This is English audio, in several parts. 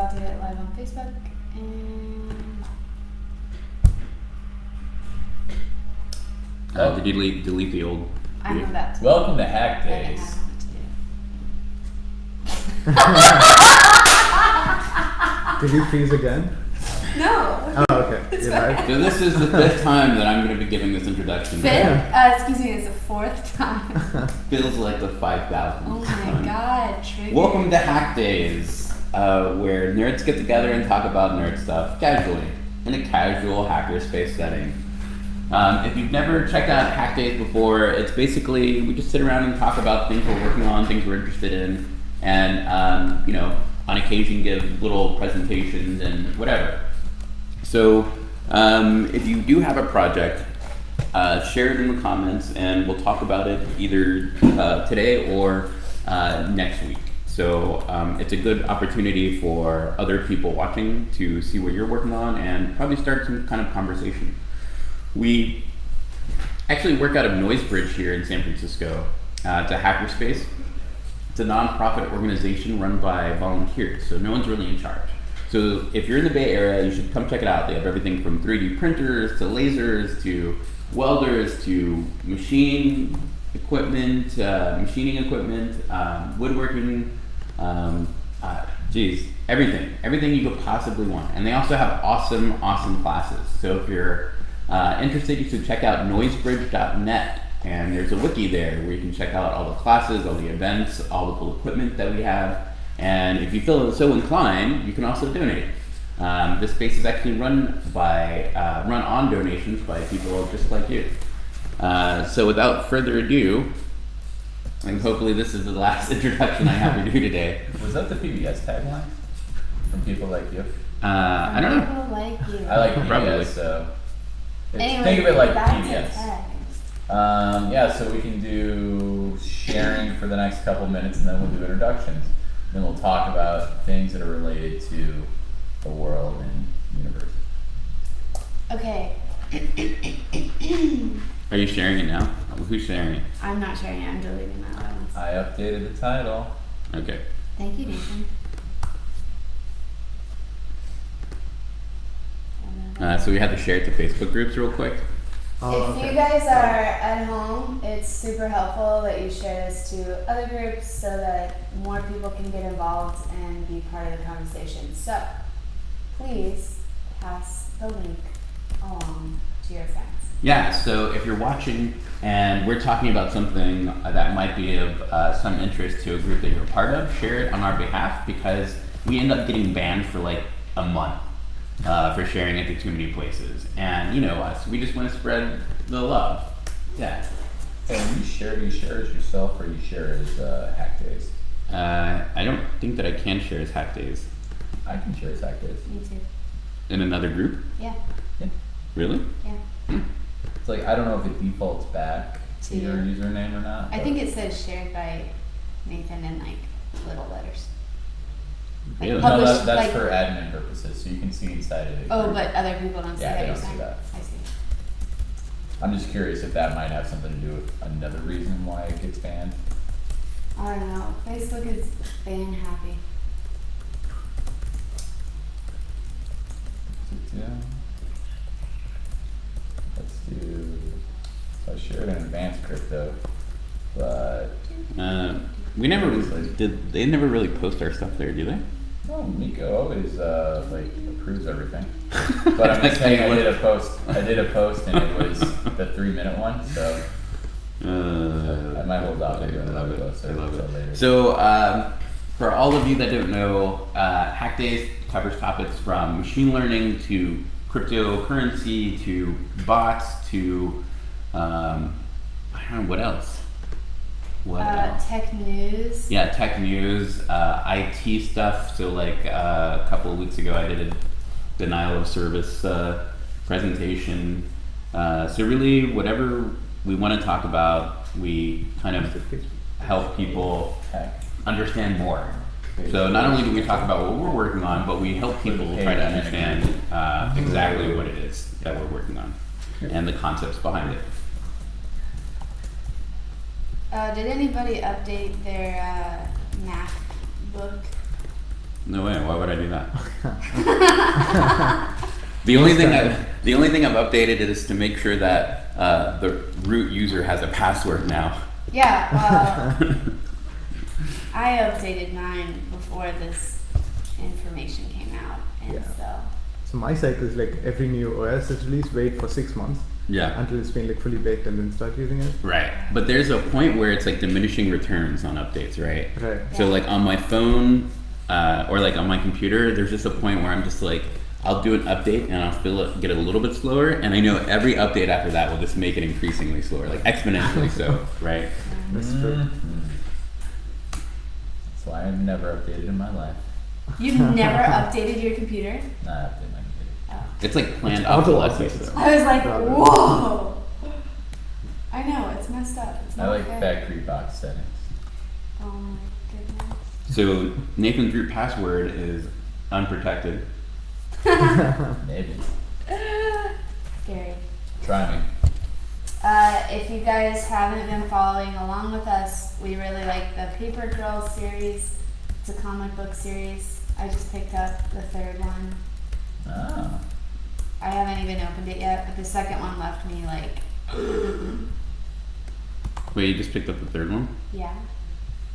about to hit live on Facebook and Did you delete the old? I'm about to. Welcome to Hack I didn't Days. have what to do. Did you freeze again? No. Oh, okay. You're right. So this is the fifth time that I'm going to be giving this introduction. Fifth? Excuse me, it's the fourth time. Feels like the 5,000th Oh my time. god, triggered. Welcome to Hack Days, where nerds get together and talk about nerd stuff casually, in a casual hackerspace setting. If you've never checked out Hack Days before, it's basically we just sit around and talk about things we're working on, things we're interested in, and on occasion give little presentations and whatever. So if you do have a project, share it in the comments and we'll talk about it either today or next week. So it's a good opportunity for other people watching to see what you're working on and probably start some kind of conversation. We actually work out of Noisebridge here in San Francisco. It's a hackerspace. It's a nonprofit organization run by volunteers, so no one's really in charge. So if you're in the Bay Area, you should come check it out. They have everything from 3D printers to lasers to welders to machining equipment, woodworking, everything you could possibly want. And they also have awesome classes. So if you're interested, you should check out noisebridge.net. And there's a wiki there where you can check out all the classes, all the events, all the cool equipment that we have. And if you feel so inclined, you can also donate. This space is actually run on donations by people just like you. So without further ado, and hopefully this is the last introduction I have to do today. Was that the PBS tagline? From people like you? I don't know. People like you. I like PBS, Probably. so Anyway, think of it like back to PBS. tech. So we can do sharing for the next couple minutes and then we'll do introductions. Then we'll talk about things that are related to the world and universe. Okay. Are you sharing it now? Who's sharing it? I'm not sharing it. I'm deleting that one. I updated the title. Okay. Thank you, Nathan. So we have to share it to Facebook groups real quick. If you guys are at home, it's super helpful that you share this to other groups so that more people can get involved and be part of the conversation. So, please pass the link along to your friends. Yeah, so if you're watching and we're talking about something that might be of some interest to a group that you're a part of, share it on our behalf because we end up getting banned for like a month for sharing it to too many places. And you know us, we just want to spread the love. Yeah. Hey, when you share it as yourself or you share it as Hack Days? I don't think that I can share as Hack Days. I can share as Hack Days. Me too. In another group? Yeah. Yeah. Really? Yeah. It's like, I don't know if it defaults back to To your you. username or not. I but- think it says shared by Nathan in like little letters. Like Really? No, published, that's like, for admin purposes, so you can see inside of it. Oh, but other people don't see Yeah, that they you're don't see saying? that. I see. I'm just curious if that might have something to do with another reason why it gets banned. I don't know. Facebook is ban happy. Yeah. Let's do. So I shared an advanced crypto, but We never did. They never really post our stuff there, do they? oh, Miko always like approves everything. But I'm just saying, I did a post, and it was the 3-minute one, so I might hold off on doing another post until later. So, for all of you that don't know, Hack Days covers topics from machine learning to cryptocurrency to bots to I don't know what else. What else? Tech news. Yeah, tech news, IT stuff. So like a couple of weeks ago, I did a denial of service presentation. So really, whatever we want to talk about, we kind of help people Tech. understand more. So not only do we talk about what we're working on, but we help people try to understand exactly what it is that we're working on and the concepts behind it. Did anybody update their MacBook No way. Why would I do that? The only thing I've updated is to make sure that the root user has a password now. Yeah, well, I updated mine before this information came out, and So my cycle is like every new OS is released, wait for 6 months. Yeah. Until it's been like fully baked and then start using it. Right. But there's a point where it's like diminishing returns on updates, right? Right. So like on my phone or like on my computer, there's just a point where I'm just like, I'll do an update and I'll get it a little bit slower, and I know every update after that will just make it increasingly slower, like exponentially so, right? That's true. That's why I've never updated in my life. You've never updated your computer? Nah, I updated my computer. Oh. It's like planned It's auto obsolescence. updates. though. I was like, Rather. whoa! I know, it's messed up. It's I not like fair. factory box settings. Oh my goodness. So Nathan's root password is unprotected. Maybe. Scary. Try me. If you guys haven't been following along with us, we really like the Paper Girls series. It's a comic book series. I just picked up the third one. Oh. I haven't even opened it yet, but the second one left me like, Wait, you just picked up the third one? yeah.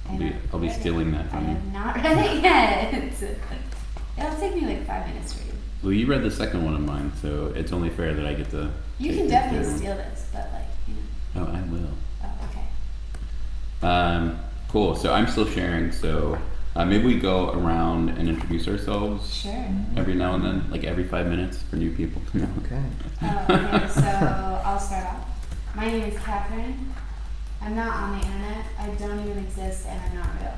I I'll be haven't read it. stealing that I from you. have not read it yet. It'll take me like 5 minutes to read. Well, you read the second one of mine, so it's only fair that I get to. You take can the definitely third one. steal this, but like, you know. Oh, I will. Oh, okay. Cool. So I'm still sharing. So maybe we go around and introduce ourselves Sure. every now and then, like every 5 minutes for new people to know. Okay. Okay, so I'll start off. My name is Catherine. I'm not on the internet. I don't even exist, and I'm not real.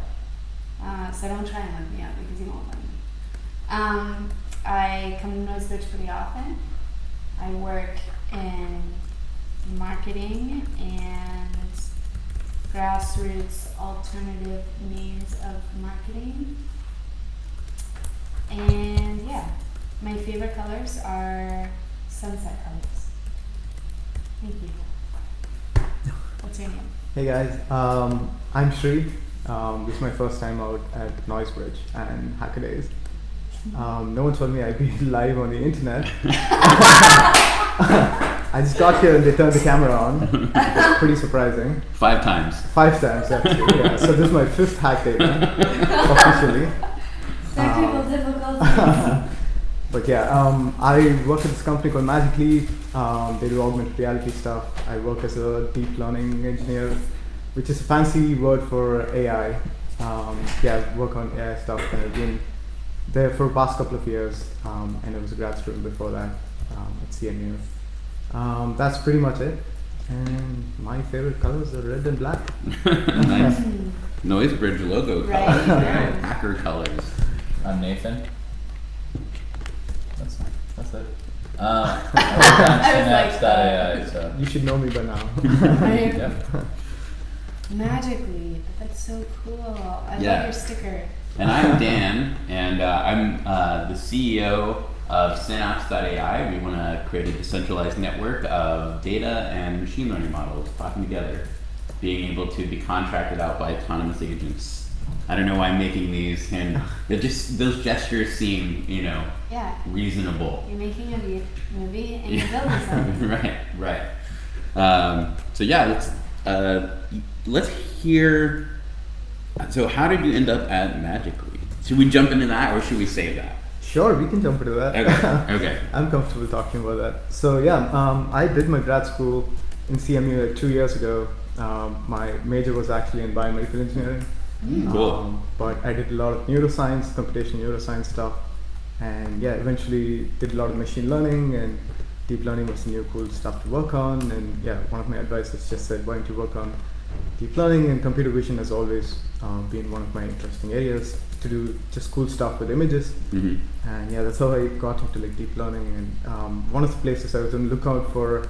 So don't try and look me up because you won't find me. I come to Noisebridge pretty often. I work in marketing and grassroots alternative means of marketing. And yeah, my favorite colors are sunset colors. Thank you. What's your name? Hey guys, I'm Sri. This is my first time out at Noisebridge and Hacker Days. No one told me I'd be live on the internet. I just got here and they turned the camera on. It's pretty surprising. 5 times. 5 times actually, yeah. So this is my 5th hack day now, officially. Technical difficulties. But yeah, I work at this company called Magic Leap. They do augmented reality stuff. I work as a deep learning engineer, which is a fancy word for AI. Yeah, I work on AI stuff, and I've been there for the past couple of years, and I was a grad student before that at CMU. That's pretty much it. And my favorite colors are red and black. Nice. Noisebridge logo colors, Right. right? Hacker colors. I'm Nathan. That's it. I work on I was like, synapse.ai, so. You should know me by now. Yeah. Magic Leap. That's so cool. I Yeah. love your sticker. And I'm Dan, and I'm the CEO of Synapse.ai. We want to create a decentralized network of data and machine learning models talking together, being able to be contracted out by autonomous agents. I don't know why I'm making these, and those gestures seem, Yeah. reasonable. You're making a movie and you're building something. Right. So yeah, let's hear. So how did you end up at Magic Leap? Should we jump into that, or should we save that? Sure, we can jump into that. Okay. I'm comfortable talking about that. So yeah, I did my grad school in CMU like 2 years ago. My major was actually in biomedical engineering. Cool. But I did a lot of neuroscience, computational neuroscience stuff, and yeah, eventually did a lot of machine learning, and deep learning was the new cool stuff to work on. And yeah, one of my advisors just said, why don't you work on deep learning? And computer vision has always been one of my interesting areas to do just cool stuff with images. Mm-hmm. And yeah, that's how I got into like deep learning. And one of the places I was on the lookout for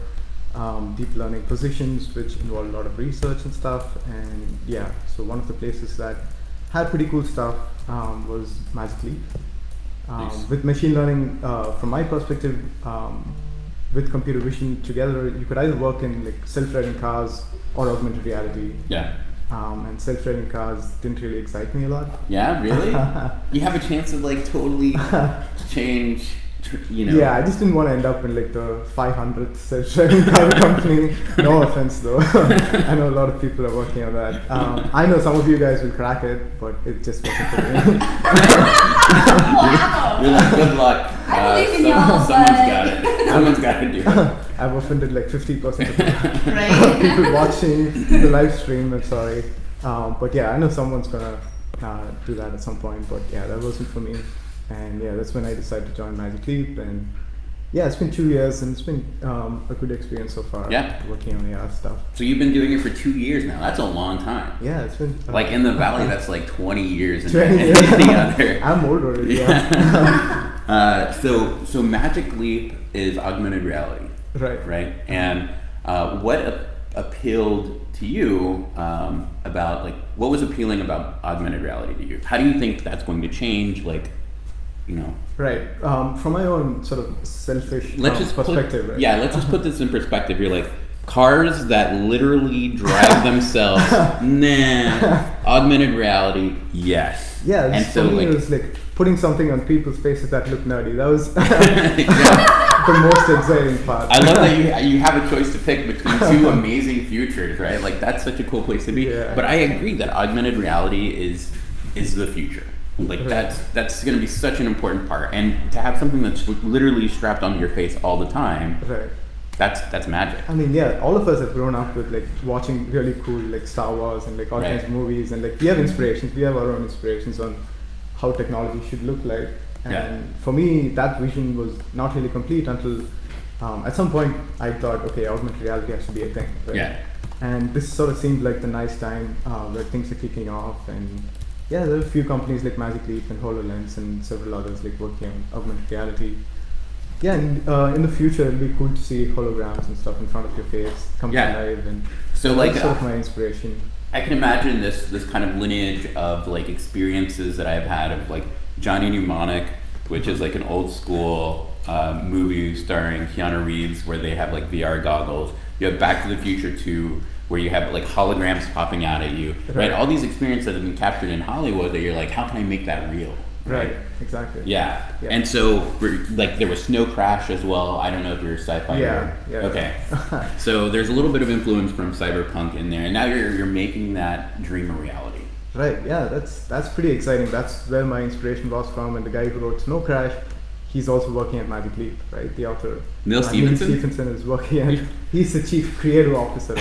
deep learning positions, which involved a lot of research and stuff. And yeah, so one of the places that had pretty cool stuff was Magic Leap. Nice. With machine learning, from my perspective, with computer vision together, you could either work in like self-driving cars or augmented reality. Yeah. and self-driving cars didn't really excite me a lot. Yeah, really? You have a chance to like totally change, you know. Yeah, I just didn't want to end up in like the 500th self-driving car company. No offense though. I know a lot of people are working on that. I know some of you guys will crack it, but it just wasn't for me. Wow. You're like, good luck. I believe in y'all, Someone's but- got it. Someone's got to do it. I've offended like 50% of people. Right. People watching the live stream, I'm sorry. But yeah, I know someone's gonna do that at some point, but yeah, that wasn't for me. And yeah, that's when I decided to join Magic Leap. And yeah, it's been 2 years and it's been a good experience so far. Yeah. Working on AR stuff. So you've been doing it for 2 years now. That's a long time. Yeah, it's been Like in the valley, that's like 20 years. 20 And years. anything other. I'm old already. Yeah. So Magic Leap is augmented reality, Right. right? And what appealed to you about like what was appealing about augmented reality to you? How do you think that's going to change? Like, you know, Right. From my own sort of selfish let's just perspective, put, right? yeah, let's just put this in perspective. You're like cars that literally drive themselves. Nah, augmented reality, yes. Yeah, and for so me like, it was like putting something on people's faces that look nerdy. That was yeah. the most exciting part. I love that you have a choice to pick between two amazing futures, right? Like that's such a cool place to be. Yeah. But I agree that augmented reality is the future. Like Right. that's going to be such an important part, and to have something that's literally strapped onto your face all the time, Right. that's magic. I mean, yeah, all of us have grown up with like watching really cool like Star Wars and like all Right. kinds of movies, and like we have inspirations. We have our own inspirations on how technology should look like. And Yeah. for me, that vision was not really complete until at some point I thought, okay, augmented reality has to be a thing. Right? Yeah. And this sort of seemed like the nice time where things are kicking off. And yeah, there are a few companies like Magic Leap and HoloLens and several others like working on augmented reality. Yeah, and in the future it'll be cool to see holograms and stuff in front of your face come to Yeah. life, and So like that's sort of my inspiration. I can imagine this kind of lineage of like experiences that I've had of like Johnny Mnemonic, which is like an old school movie starring Keanu Reeves where they have like VR goggles. You have Back to the Future 2 where you have like holograms popping out at you, right? All these experiences that have been captured in Hollywood that you're like, how can I make that real? Right, exactly. Yeah. Yeah. And so like there was Snow Crash as well. I don't know if you're a sci-fi. Yeah, yeah. Okay. So there's a little bit of influence from cyberpunk in there, and now you're making that dream a reality. Right, yeah, that's pretty exciting. That's where my inspiration was from, and the guy who wrote Snow Crash, he's also working at Magic Leap, right? The author. Neil Stephenson? Neil Stephenson is working at, he's the chief creative officer.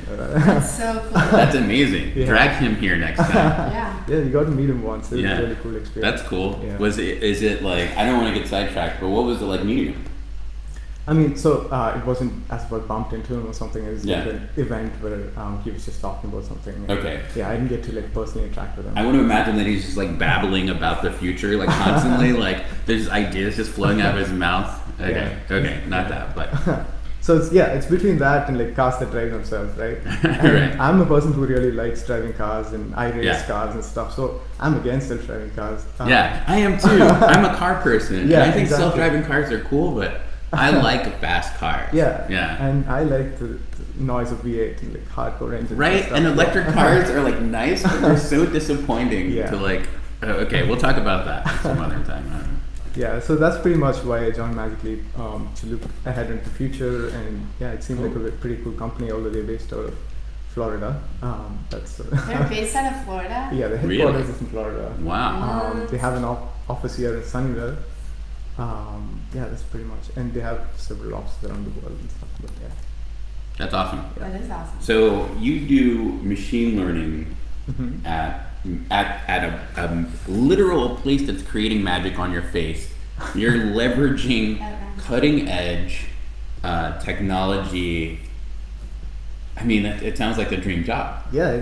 That's so cool. That's amazing. Yeah. Drag him here next time. Yeah. Yeah, you got to meet him once. It was Yeah. a really cool experience. That's cool. Yeah. Is it like, I don't want to get sidetracked, but what was it like meeting him? I mean, so it wasn't as if I bumped into him or something. It was like Yeah. an event where he was just talking about something. And Okay. Yeah, I didn't get to like personally interact with him. I want to imagine that he's just like babbling about the future, like constantly, like there's ideas just flowing out of his mouth. Okay, Yeah. okay, not that, but So it's between that and like cars that drive themselves, right? And Right. I'm a person who really likes driving cars, and I race Yeah. cars and stuff. So I'm against self-driving cars. yeah, I am too. I'm a car person. Yeah, and I think exactly. self-driving cars are cool, but I like fast cars. Yeah. Yeah. And I like the noise of V8 and like hardcore engines. Right? stuff. And electric cars are like nice, but they're so disappointing Yeah. to like. Okay, we'll talk about that some other time. I don't know. Yeah, so that's pretty much why I joined Magic Leap, to look ahead into the future. And yeah, it seemed like a pretty cool company, although they're based out of Florida. That's They're based out of Florida? yeah, the Really? headquarters is in Florida. Wow. They have an office here in Sunnyvale. Yeah, that's pretty much, and they have several offices around the world and stuff. But yeah, That's awesome. That is awesome. So you do machine learning Mhm. at a literal place that's creating magic on your face. You're leveraging cutting edge technology. I mean, it sounds like a dream job. yeah.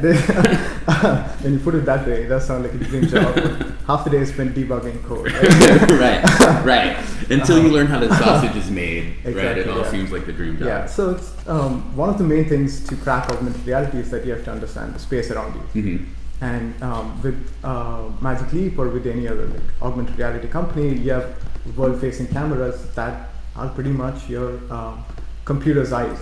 When you put it that way, it does sound like a dream job. Half the day is spent debugging code. Right? right. Until you learn how the sausage is made, right? It Exactly, all yeah. seems like the dream job. Yeah, so it's one of the main things to crack augmented reality is that you have to understand the space around you. Mm-hmm. And with Magic Leap or with any other like, augmented reality company, you have world-facing cameras that are pretty much your computer's eyes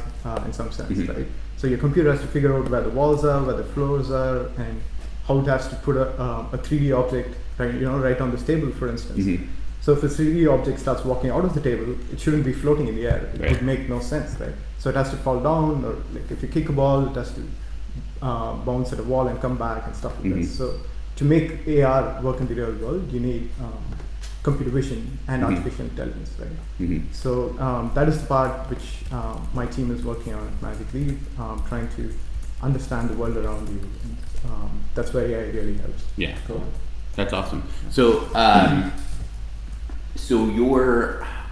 in some sense, Mhm. right? So your computer has to figure out where the walls are, where the floors are, and how it has to put a 3D object right on this table, for instance. So if a 3D object starts walking out of the table, it shouldn't be floating in the air. It would make no sense, right? So it has to fall down, or like if you kick a ball, it has to bounce at a wall and come back and stuff like this. So to make AR work in the real world, you need computer vision and artificial intelligence, right? So that is the part which my team is working on at Magic Leap, trying to understand the world around you. That's where AI really helps. Yeah, cool. That's awesome. So, so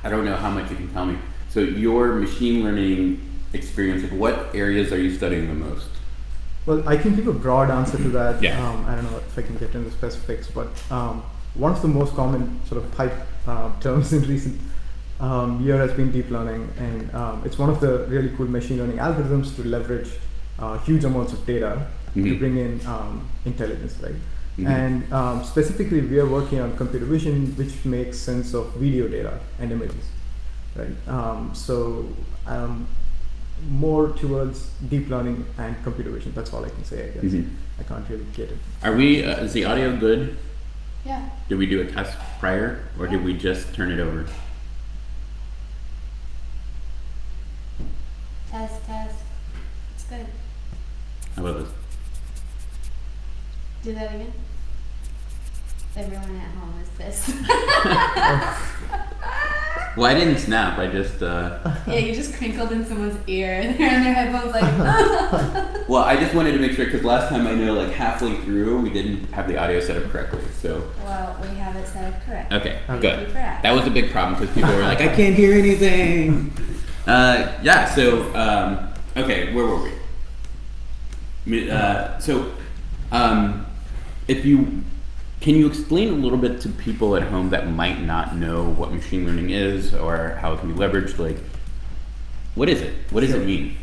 I don't know how much you can tell me. So your machine learning experience, what areas are you studying the most? Well, I can give a broad answer to that. Yeah. I don't know if I can get into specifics, but one of the most common sort of hype terms in recent year has been deep learning, and it's one of the really cool machine learning algorithms to leverage huge amounts of data to bring in intelligence, right? And specifically, we are working on computer vision, which makes sense of video data and images, right? So more towards deep learning and computer vision. That's all I can say, I guess. I can't really get it. Are we, is the audio good? Yeah. Did we do a test prior, or did we just turn it over? Test. It's good. How about this? Do that again. Everyone at home is pissed. Well, I didn't snap. I just. Yeah, you just crinkled in someone's ear. They're in their headphones like. Well, I just wanted to make sure, because last time I know, like halfway through, we didn't have the audio set up correctly. So. Well, we have it set up correctly. Okay, Thank good. you for asking. That was a big problem because people were like, I can't hear anything. Yeah. So, okay, where were we? If you. Can you explain a little bit to people at home that might not know what machine learning is or how it can be leveraged? Like, what is it? What does it mean?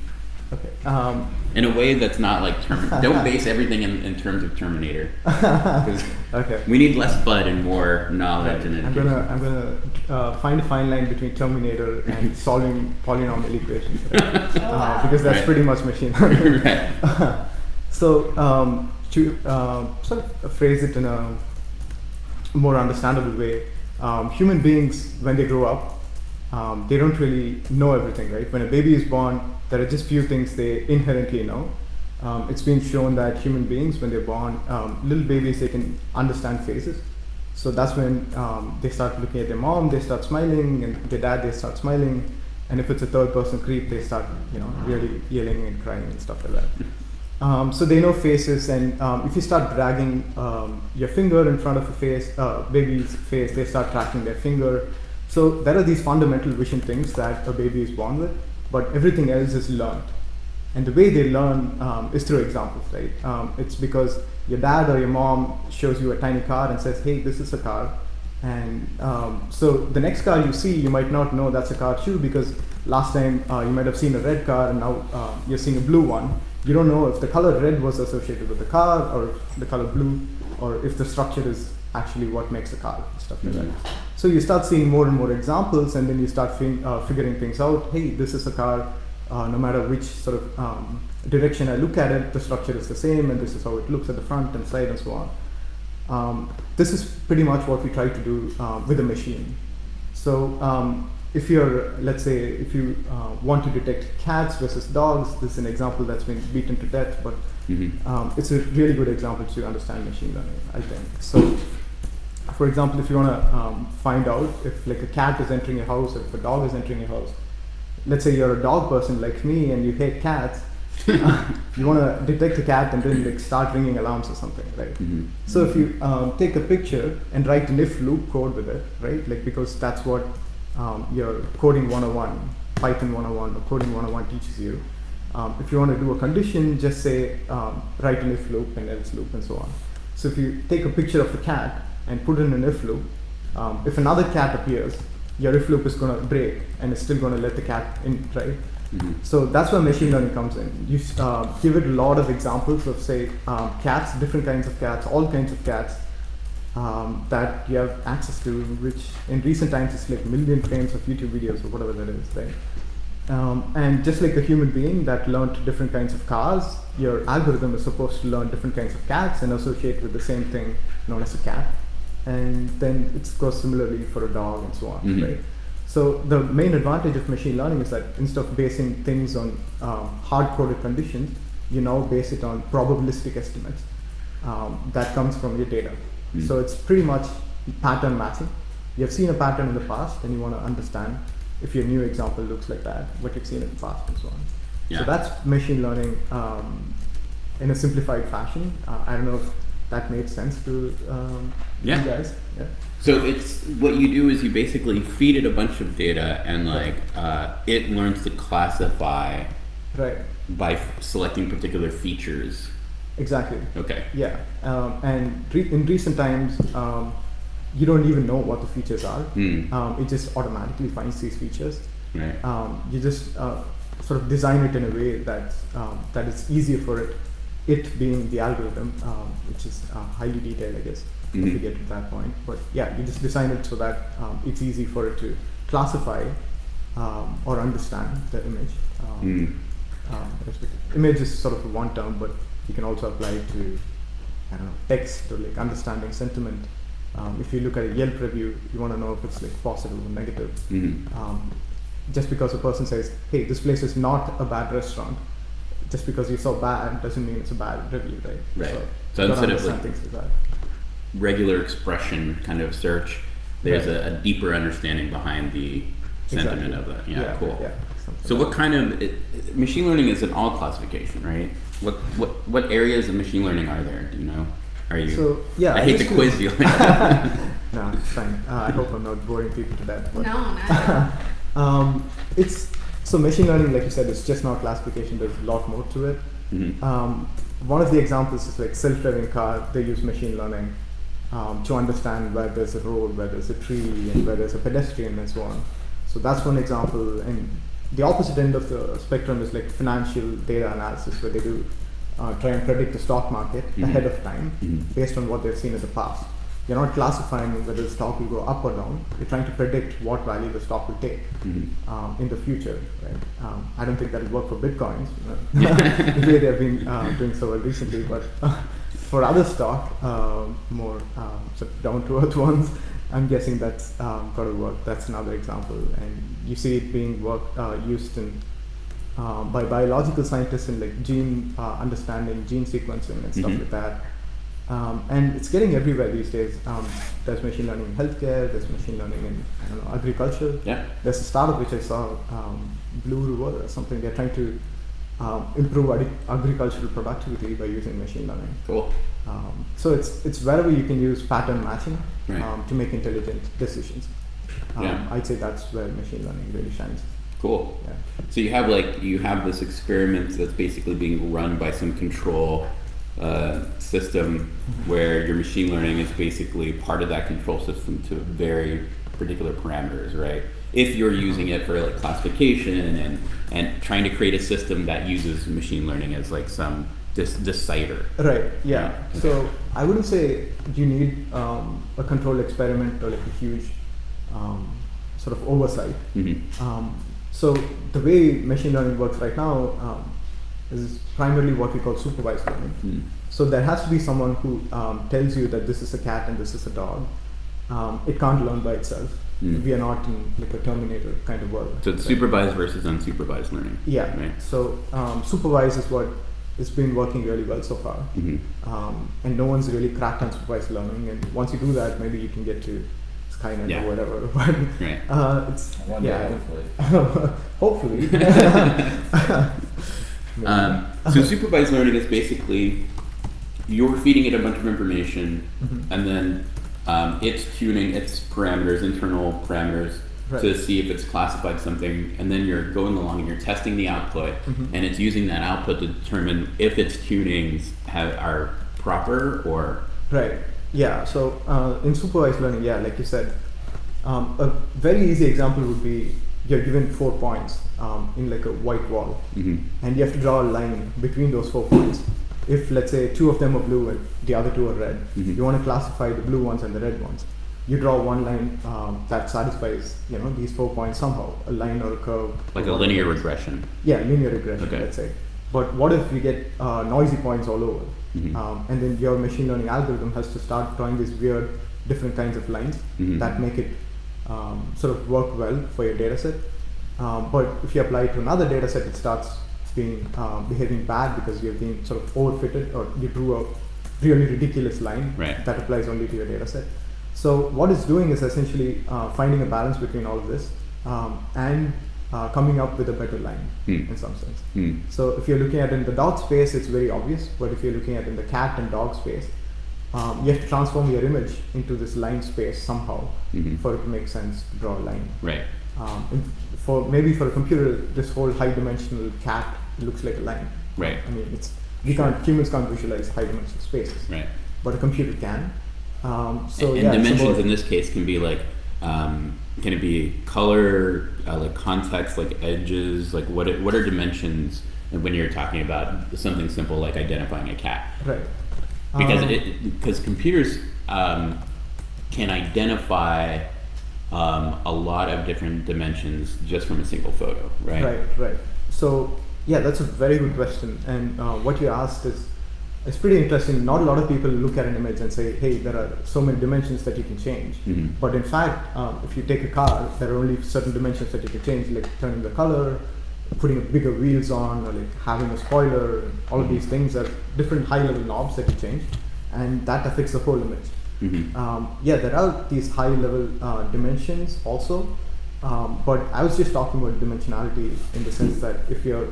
Okay. In a way that's not like don't base everything in terms of Terminator. Okay. We need less FUD and more knowledge and I'm education. gonna find a fine line between Terminator and solving polynomial equations, right? Because that's pretty much machine learning. Right. So to sort of phrase it in a more understandable way, human beings, when they grow up, they don't really know everything, right? When a baby is born, there are just few things they inherently know. It's been shown that human beings, when they're born, little babies, they can understand faces. So that's when they start looking at their mom, they start smiling, and their dad, they start smiling. And if it's a third person creep, they start, really yelling and crying and stuff like that. So they know faces, and if you start dragging your finger in front of a baby's face, they start tracking their finger. So there are these fundamental vision things that a baby is born with, but everything else is learned. And the way they learn is through examples, right? It's because your dad or your mom shows you a tiny car and says, hey, this is a car. And so the next car you see, you might not know that's a car too, because last time you might have seen a red car and now you're seeing a blue one. You don't know if the color red was associated with the car or the color blue, or if the structure is actually what makes a car, stuff like that. So you start seeing more and more examples, and then you start figuring things out. Hey, this is a car. No matter which sort of direction I look at it, the structure is the same, and this is how it looks at the front and side and so on. This is pretty much what we try to do with a machine. So if you're, let's say, if you want to detect cats versus dogs, this is an example that's been beaten to death, but it's a really good example to understand machine learning, I think. So, for example, if you want to find out if like a cat is entering your house or if a dog is entering your house, let's say you're a dog person like me and you hate cats, you want to detect a cat and then like start ringing alarms or something, right? So if you take a picture and write an if loop code with it, right? Like, because that's what your coding 101, Python 101 or coding 101 teaches you. If you want to do a condition, just say write an if loop and else loop and so on. So if you take a picture of a cat and put in an if loop, if another cat appears, your if loop is going to break and it's still going to let the cat in, right? So that's where machine learning comes in. You give it a lot of examples of, say, cats, different kinds of cats, all kinds of cats that you have access to, which in recent times is like million frames of YouTube videos or whatever that is, right? And just like a human being that learned different kinds of cars, your algorithm is supposed to learn different kinds of cats and associate with the same thing known as a cat. And then it goes similarly for a dog and so on, right? So the main advantage of machine learning is that instead of basing things on hard-coded conditions, you now base it on probabilistic estimates that comes from your data. So it's pretty much pattern matching. You've seen a pattern in the past and you want to understand if your new example looks like that, what you've seen in the past and so on. So that's machine learning in a simplified fashion. I don't know if that made sense to you guys. Yeah. So it's what you do is you basically feed it a bunch of data and like it learns to classify by selecting particular features. Exactly. Okay. Yeah. And in recent times, you don't even know what the features are. It just automatically finds these features. Right. You just sort of design it in a way that it's easier for it being the algorithm, which is highly detailed, I guess, if we get to that point. But yeah, you just design it so that it's easy for it to classify or understand the image. Image is sort of one term, but you can also apply it to, I don't know, text or like understanding sentiment. If you look at a Yelp review, you want to know if it's like positive or negative. Just because a person says, hey, this place is not a bad restaurant, just because you saw bad doesn't mean it's a bad review, right? Right. So instead of like things like that. regular expression kind of search, there's a deeper understanding behind the sentiment of that. Yeah, cool. Yeah, so what kind of machine learning is an all classification, right? What areas of machine learning are there? Do you know? Are you? So yeah, I hate to quiz you. No, it's fine. I hope I'm not boring people to death. But No, so machine learning, like you said, is just not classification. There's a lot more to it. One of the examples is like self-driving car. They use machine learning to understand where there's a road, where there's a tree, and where there's a pedestrian, and so on. So that's one example. And the opposite end of the spectrum is like financial data analysis, where they do try and predict the stock market ahead of time based on what they've seen in the past. You're not classifying whether the stock will go up or down. You're trying to predict what value the stock will take in the future. Right? I don't think that will work for bitcoins. The way they've been doing so well recently, but for other stock, more sort of down-to-earth ones, I'm guessing that's got to work. That's another example, and you see it being used in by biological scientists in like gene understanding, gene sequencing, and stuff like that. And it's getting everywhere these days. There's machine learning in healthcare. There's machine learning in agriculture. Yeah. There's a startup which I saw, Blue River or something. They're trying to improve agricultural productivity by using machine learning. Cool. So it's wherever you can use pattern matching to make intelligent decisions. I'd say that's where machine learning really shines. Cool. Yeah. So you have this experiment that's basically being run by some control system where your machine learning is basically part of that control system to very particular parameters, right? If you're using it for like classification and trying to create a system that uses machine learning as like some decider. Right, yeah. So I wouldn't say you need a controlled experiment or like a huge sort of oversight. So the way machine learning works right now is primarily what we call supervised learning. So there has to be someone who tells you that this is a cat and this is a dog. It can't learn by itself. We are not in like a Terminator kind of world. So it's supervised versus unsupervised learning. Yeah. Right? So supervised is what has been working really well so far. And no one's really cracked unsupervised learning. And once you do that, maybe you can get to Skynet or whatever. But it's One day, hopefully. Hopefully. So supervised learning is basically you're feeding it a bunch of information and then it's tuning its parameters, internal parameters, to see if it's classified something, and then you're going along and you're testing the output and it's using that output to determine if its tunings are proper or... Right, yeah. So in supervised learning, like you said, a very easy example would be you're given 4 points in like a white wall, and you have to draw a line between those 4 points. If let's say 2 of them are blue and the other 2 are red, you want to classify the blue ones and the red ones. you draw one line that satisfies these 4 points somehow, a line or a curve. Like a linear regression. Yeah, linear regression, Okay. let's say. But what if we get noisy points all over? And then your machine learning algorithm has to start drawing these weird different kinds of lines that make it sort of work well for your data set. But if you apply it to another data set, it starts behaving bad because you've been sort of overfitted, or you drew a really ridiculous line that applies only to your data set. So what it's doing is essentially finding a balance between all of this and coming up with a better line in some sense. So if you're looking at it in the dog space, it's very obvious. But if you're looking at it in the cat and dog space, you have to transform your image into this line space somehow for it to make sense to draw a line. Right. Maybe for a computer, this whole high-dimensional cat looks like a line. Right. I mean, humans can't visualize high-dimensional spaces. Right. But a computer can. And dimensions in this case can be like, can it be color, like context, like edges, like what are dimensions when you're talking about something simple like identifying a cat? Right. Because computers can identify a lot of different dimensions just from a single photo, right? Right. So yeah, that's a very good question. And what you asked it's pretty interesting. Not a lot of people look at an image and say, hey, there are so many dimensions that you can change. But in fact, if you take a car, there are only certain dimensions that you can change, like turning the color, putting bigger wheels on, or like having a spoiler. All of these things are different high-level knobs that you change, and that affects the whole image. There are these high-level dimensions also, but I was just talking about dimensionality in the sense that if your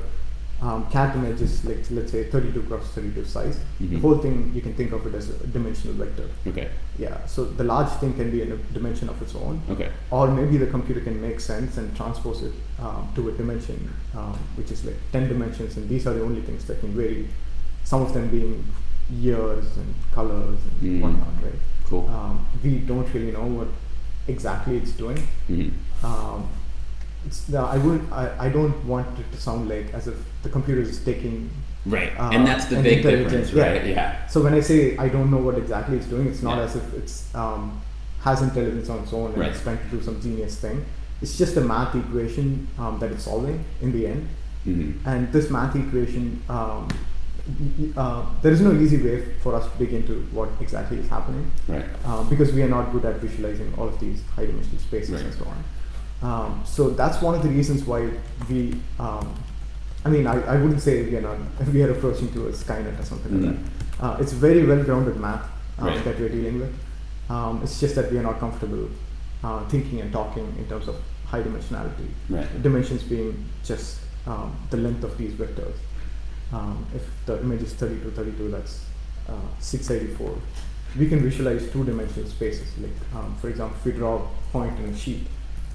cat image is like, let's say 32 cross 32 size, the whole thing you can think of it as a dimensional vector. Okay. Yeah, so the large thing can be in a dimension of its own. Okay. Or maybe the computer can make sense and transpose it to a dimension which is like 10 dimensions, and these are the only things that can vary. Some of them being years and colors and whatnot, right? Cool. We don't really know what exactly it's doing. I don't want it to sound like as if the computer is taking and that's the big difference, right? Yeah. So when I say I don't know what exactly it's doing, it's not as if it's has intelligence on its own and it's trying to do some genius thing. It's just a math equation that it's solving in the end. And this math equation, there is no easy way for us to dig into what exactly is happening, because we are not good at visualizing all of these high-dimensional spaces and so on. So that's one of the reasons why we. I wouldn't say we are approaching to a Skynet or something like that. It's very well-grounded math that we're dealing with. It's just that we are not comfortable thinking and talking in terms of high dimensionality. Dimensions being just the length of these vectors. If the image is 32, that's 684. We can visualize two-dimensional spaces. Like, for example, if we draw a point in a sheet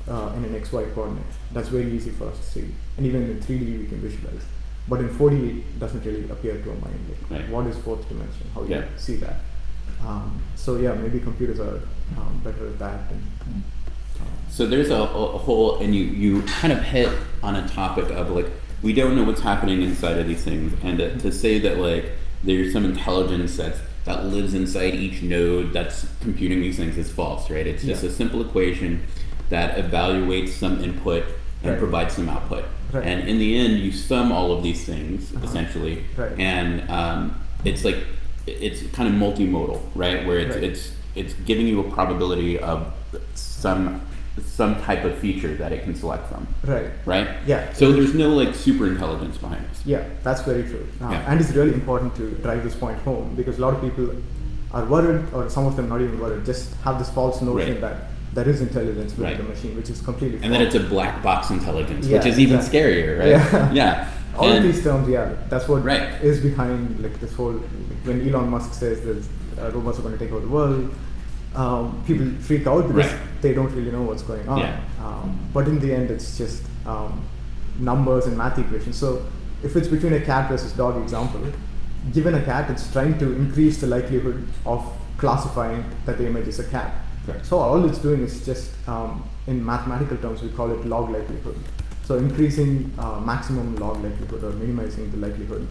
in an XY coordinate, that's very easy for us to see. And even in 3D, we can visualize. But in 4D, it doesn't really appear to our mind. Like, what is fourth dimension? How do you see that? So yeah, maybe computers are better at that. So there's a whole, and you kind of hit on a topic of like, we don't know what's happening inside of these things, and to say that like there's some intelligence that lives inside each node that's computing these things is false, right? It's just a simple equation that evaluates some input and provides some output. And in the end, you sum all of these things essentially, and it's like it's kind of multimodal, right? Where it's giving you a probability of some type of feature that it can select from. Right? Yeah. So there's no like super intelligence behind this. Yeah, that's very true. And it's really important to drive this point home, because a lot of people are worried, or some of them not even worried, just have this false notion that there is intelligence within the machine, which is completely false. And then it's a black box intelligence, which is even scarier, right? All of these terms, that's what is behind like this whole, when Elon Musk says that robots are going to take over the world, people freak out because they don't really know what's going on. But in the end, it's just numbers and math equations. So if it's between a cat versus dog example, given a cat, it's trying to increase the likelihood of classifying that the image is a cat. So all it's doing is just, in mathematical terms, we call it log likelihood. So increasing maximum log likelihood or minimizing the likelihood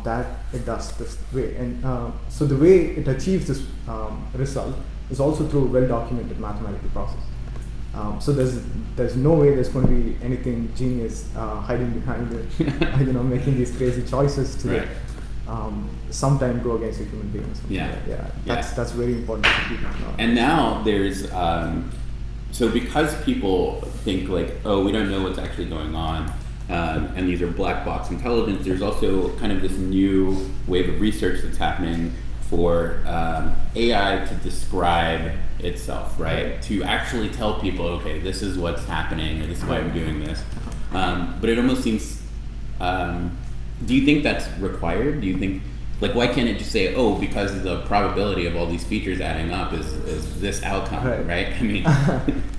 that it does this way. And so the way it achieves this result is also through a well-documented mathematical process. So there's no way there's going to be anything genius hiding behind it, making these crazy choices to Right. sometime go against a human being. Or something Yeah. like that. Yeah. That's very important for people to know. And now there's so because people think like, oh, we don't know what's actually going on, and these are black box intelligence, there's also kind of this new wave of research that's happening for AI to describe itself, right? To actually tell people, okay, this is what's happening, or this is why I'm doing this. But it almost seems, do you think that's required? Do you think, like, why can't it just say, oh, because the probability of all these features adding up is this outcome, right? I mean,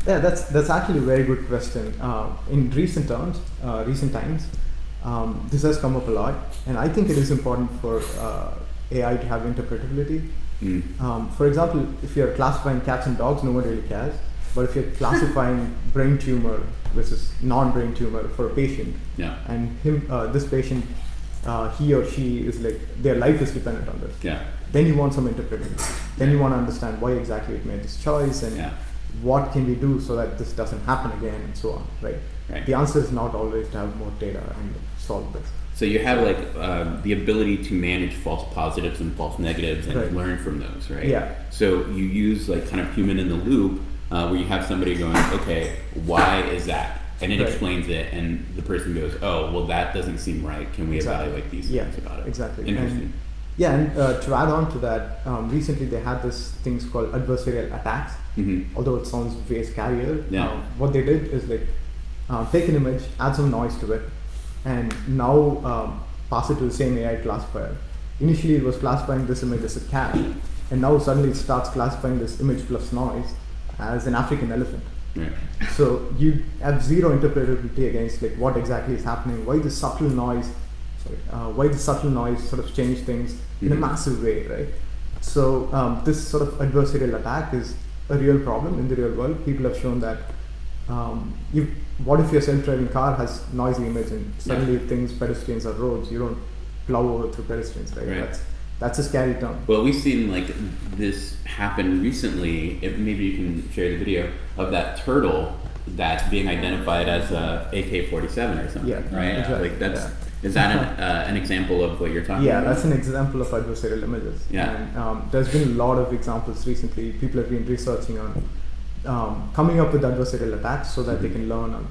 yeah, that's actually a very good question. In recent times, this has come up a lot, and I think it is important for AI to have interpretability. For example, if you're classifying cats and dogs, no one really cares. But if you're classifying brain tumor versus non-brain tumor for a patient, yeah, and this patient, he or she is like, their life is dependent on this. yeah, Then you want some interpretability. Then you want to understand why exactly it made this choice, and yeah, what can we do so that this doesn't happen again, and so on, right? right. The answer is not always to have more data and solve this. So you have like the ability to manage false positives and false negatives and Right. learn from those, right? Yeah. So you use like kind of human in the loop, where you have somebody going, okay, why is that? And it Right. explains it, and the person goes, oh, well, that doesn't seem right. Can we Exactly. evaluate these Yeah, things about it? exactly. Interesting. And to add on to that, recently they had this things called adversarial attacks. Mm-hmm. Although it sounds way scarier, Yeah. what they did is like take an image, add some noise to it, and now pass it to the same AI classifier. Initially, it was classifying this image as a cat, and now suddenly it starts classifying this image plus noise as an African elephant. Right. So you have zero interpretability against like what exactly is happening, why this subtle noise sort of changed things in a massive way, right? So this sort of adversarial attack is a real problem in the real world. People have shown that what if your self-driving car has noisy image and suddenly it thinks pedestrians are roads, you don't plow over through pedestrians, right? Right. That's a scary term. Well, we've seen like this happen recently. If maybe you can share the video of that turtle that's being identified as a AK-47 or something, Yeah, right? exactly. Like that's is that an example of what you're talking Yeah, about? that's an example of adversarial images. Yeah. And there's been a lot of examples recently. People have been researching on coming up with adversarial attacks so that they can learn on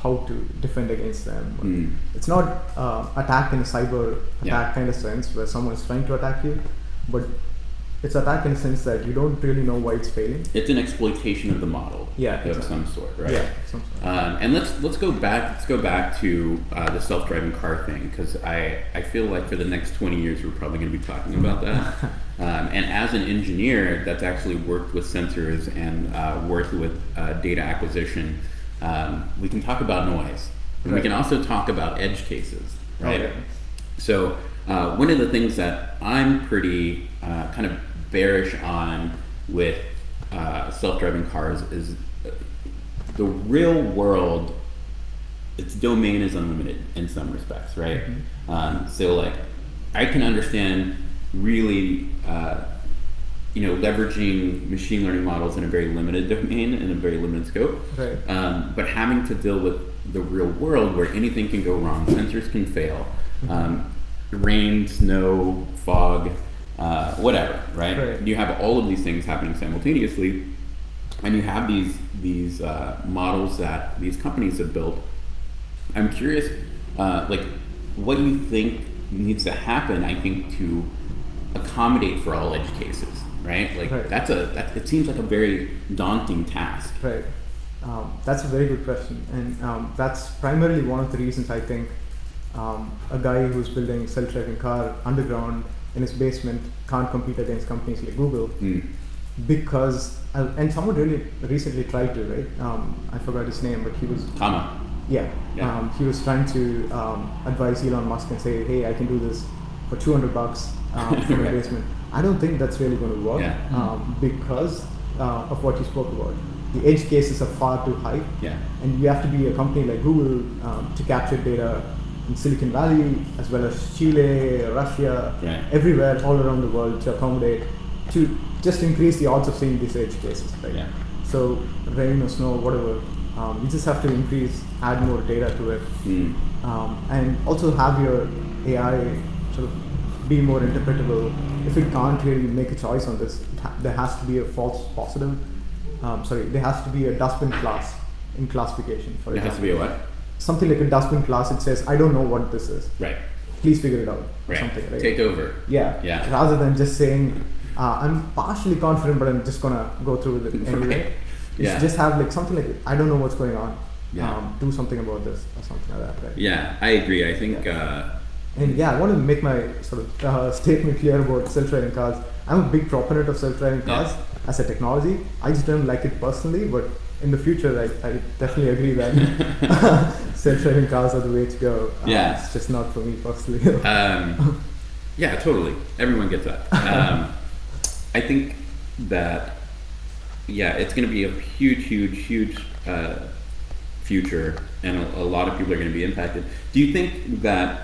how to defend against them. It's not attack in a cyber attack kind of sense where someone's trying to attack you, but it's attack in a sense that you don't really know why it's failing. It's an exploitation of the model, of some sort, right? Yeah, some sort. And let's go back to the self-driving car thing, because I feel like for the next 20 years we're probably going to be talking about that. And as an engineer that's actually worked with sensors and worked with data acquisition, we can talk about noise, and we can also talk about edge cases, right? Okay. So one of the things that I'm pretty kind of bearish on with self-driving cars is the real world, its domain is unlimited in some respects, right? So like I can understand really leveraging machine learning models in a very limited domain and a very limited scope, Right. but having to deal with the real world where anything can go wrong, sensors can fail, rain, snow, fog, whatever, right? You have all of these things happening simultaneously, and you have these models that these companies have built. I'm curious, like, what you think needs to happen, I think, to accommodate for all edge cases, right? Like, it seems like a very daunting task. Right. That's a very good question, and that's primarily one of the reasons I think a guy who's building a self-driving car underground in his basement can't compete against companies like Google, because and someone really recently tried to, right? I forgot his name, but he was Comma. Yeah. He was trying to advise Elon Musk and say, hey, I can do this for $200 from my basement. I don't think that's really going to work because of what you spoke about. The edge cases are far too high, and you have to be a company like Google to capture data in Silicon Valley, as well as Chile, Russia, everywhere, all around the world to accommodate, to just increase the odds of seeing these edge cases, right? Yeah. So rain or snow, whatever, you just have to add more data to it, and also have your AI sort of be more interpretable. If it can't really make a choice on this, there has to be a false positive. There has to be a dustbin class in classification. For example, has to be a what? Something like a dustbin class. It says, I don't know what this is. Right. Please figure it out. Right. Something, right? Take over. Yeah. Yeah. Rather than just saying, I'm partially confident, but I'm just gonna go through with it anyway. Right. You should just have like something like, I don't know what's going on. Yeah. Do something about this or something like that. Right? Yeah, I agree. I think. And I want to make my sort of statement clear about self-driving cars. I'm a big proponent of self-driving cars as a technology. I just don't like it personally, but in the future, I definitely agree that self-driving cars are the way to go. It's just not for me personally. Yeah, totally. Everyone gets that. I think that, it's going to be a huge future, and a lot of people are going to be impacted. Do you think that,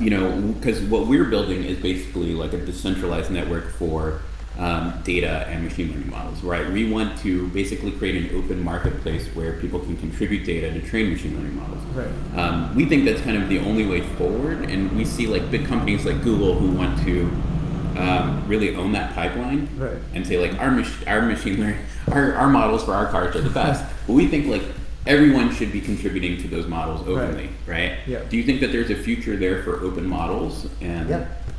because what we're building is basically like a decentralized network for data and machine learning models, right? We want to basically create an open marketplace where people can contribute data to train machine learning models. Right. We think that's kind of the only way forward, and we see like big companies like Google who want to really own that pipeline, right, and say like our machine learning, our models for our cars are the best. But we think like everyone should be contributing to those models openly, right? Yeah. Do you think that there's a future there for open models? And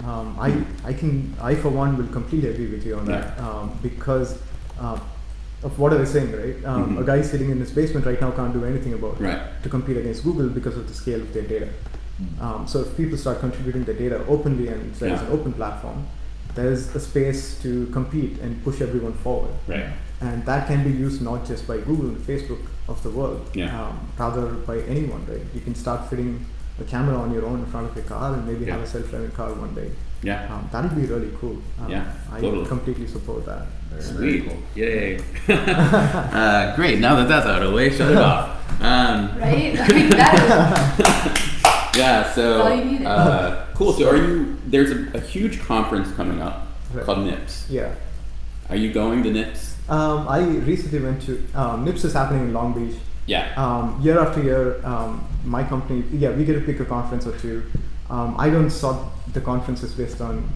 I for one will completely agree with you on that, because of what I was saying, right? A guy sitting in his basement right now can't do anything about it to compete against Google because of the scale of their data. So if people start contributing their data openly and there's an open platform, there's a space to compete and push everyone forward. Right. And that can be used not just by Google and Facebook of the world, rather by anyone, right? You can start fitting a camera on your own in front of your car and maybe have a self-driving car one day. That would be really cool. I completely support that. Sweet. Cool. Yay. Great. Now that that's out of the way, shut it off. Right? Like that is so all you needed. cool. So there's a huge conference coming up called NIPS. Yeah. Are you going to NIPS? I recently went to NIPS is happening in Long Beach. Yeah. Year after year, my company, we get to pick a conference or two. I don't sort the conferences based on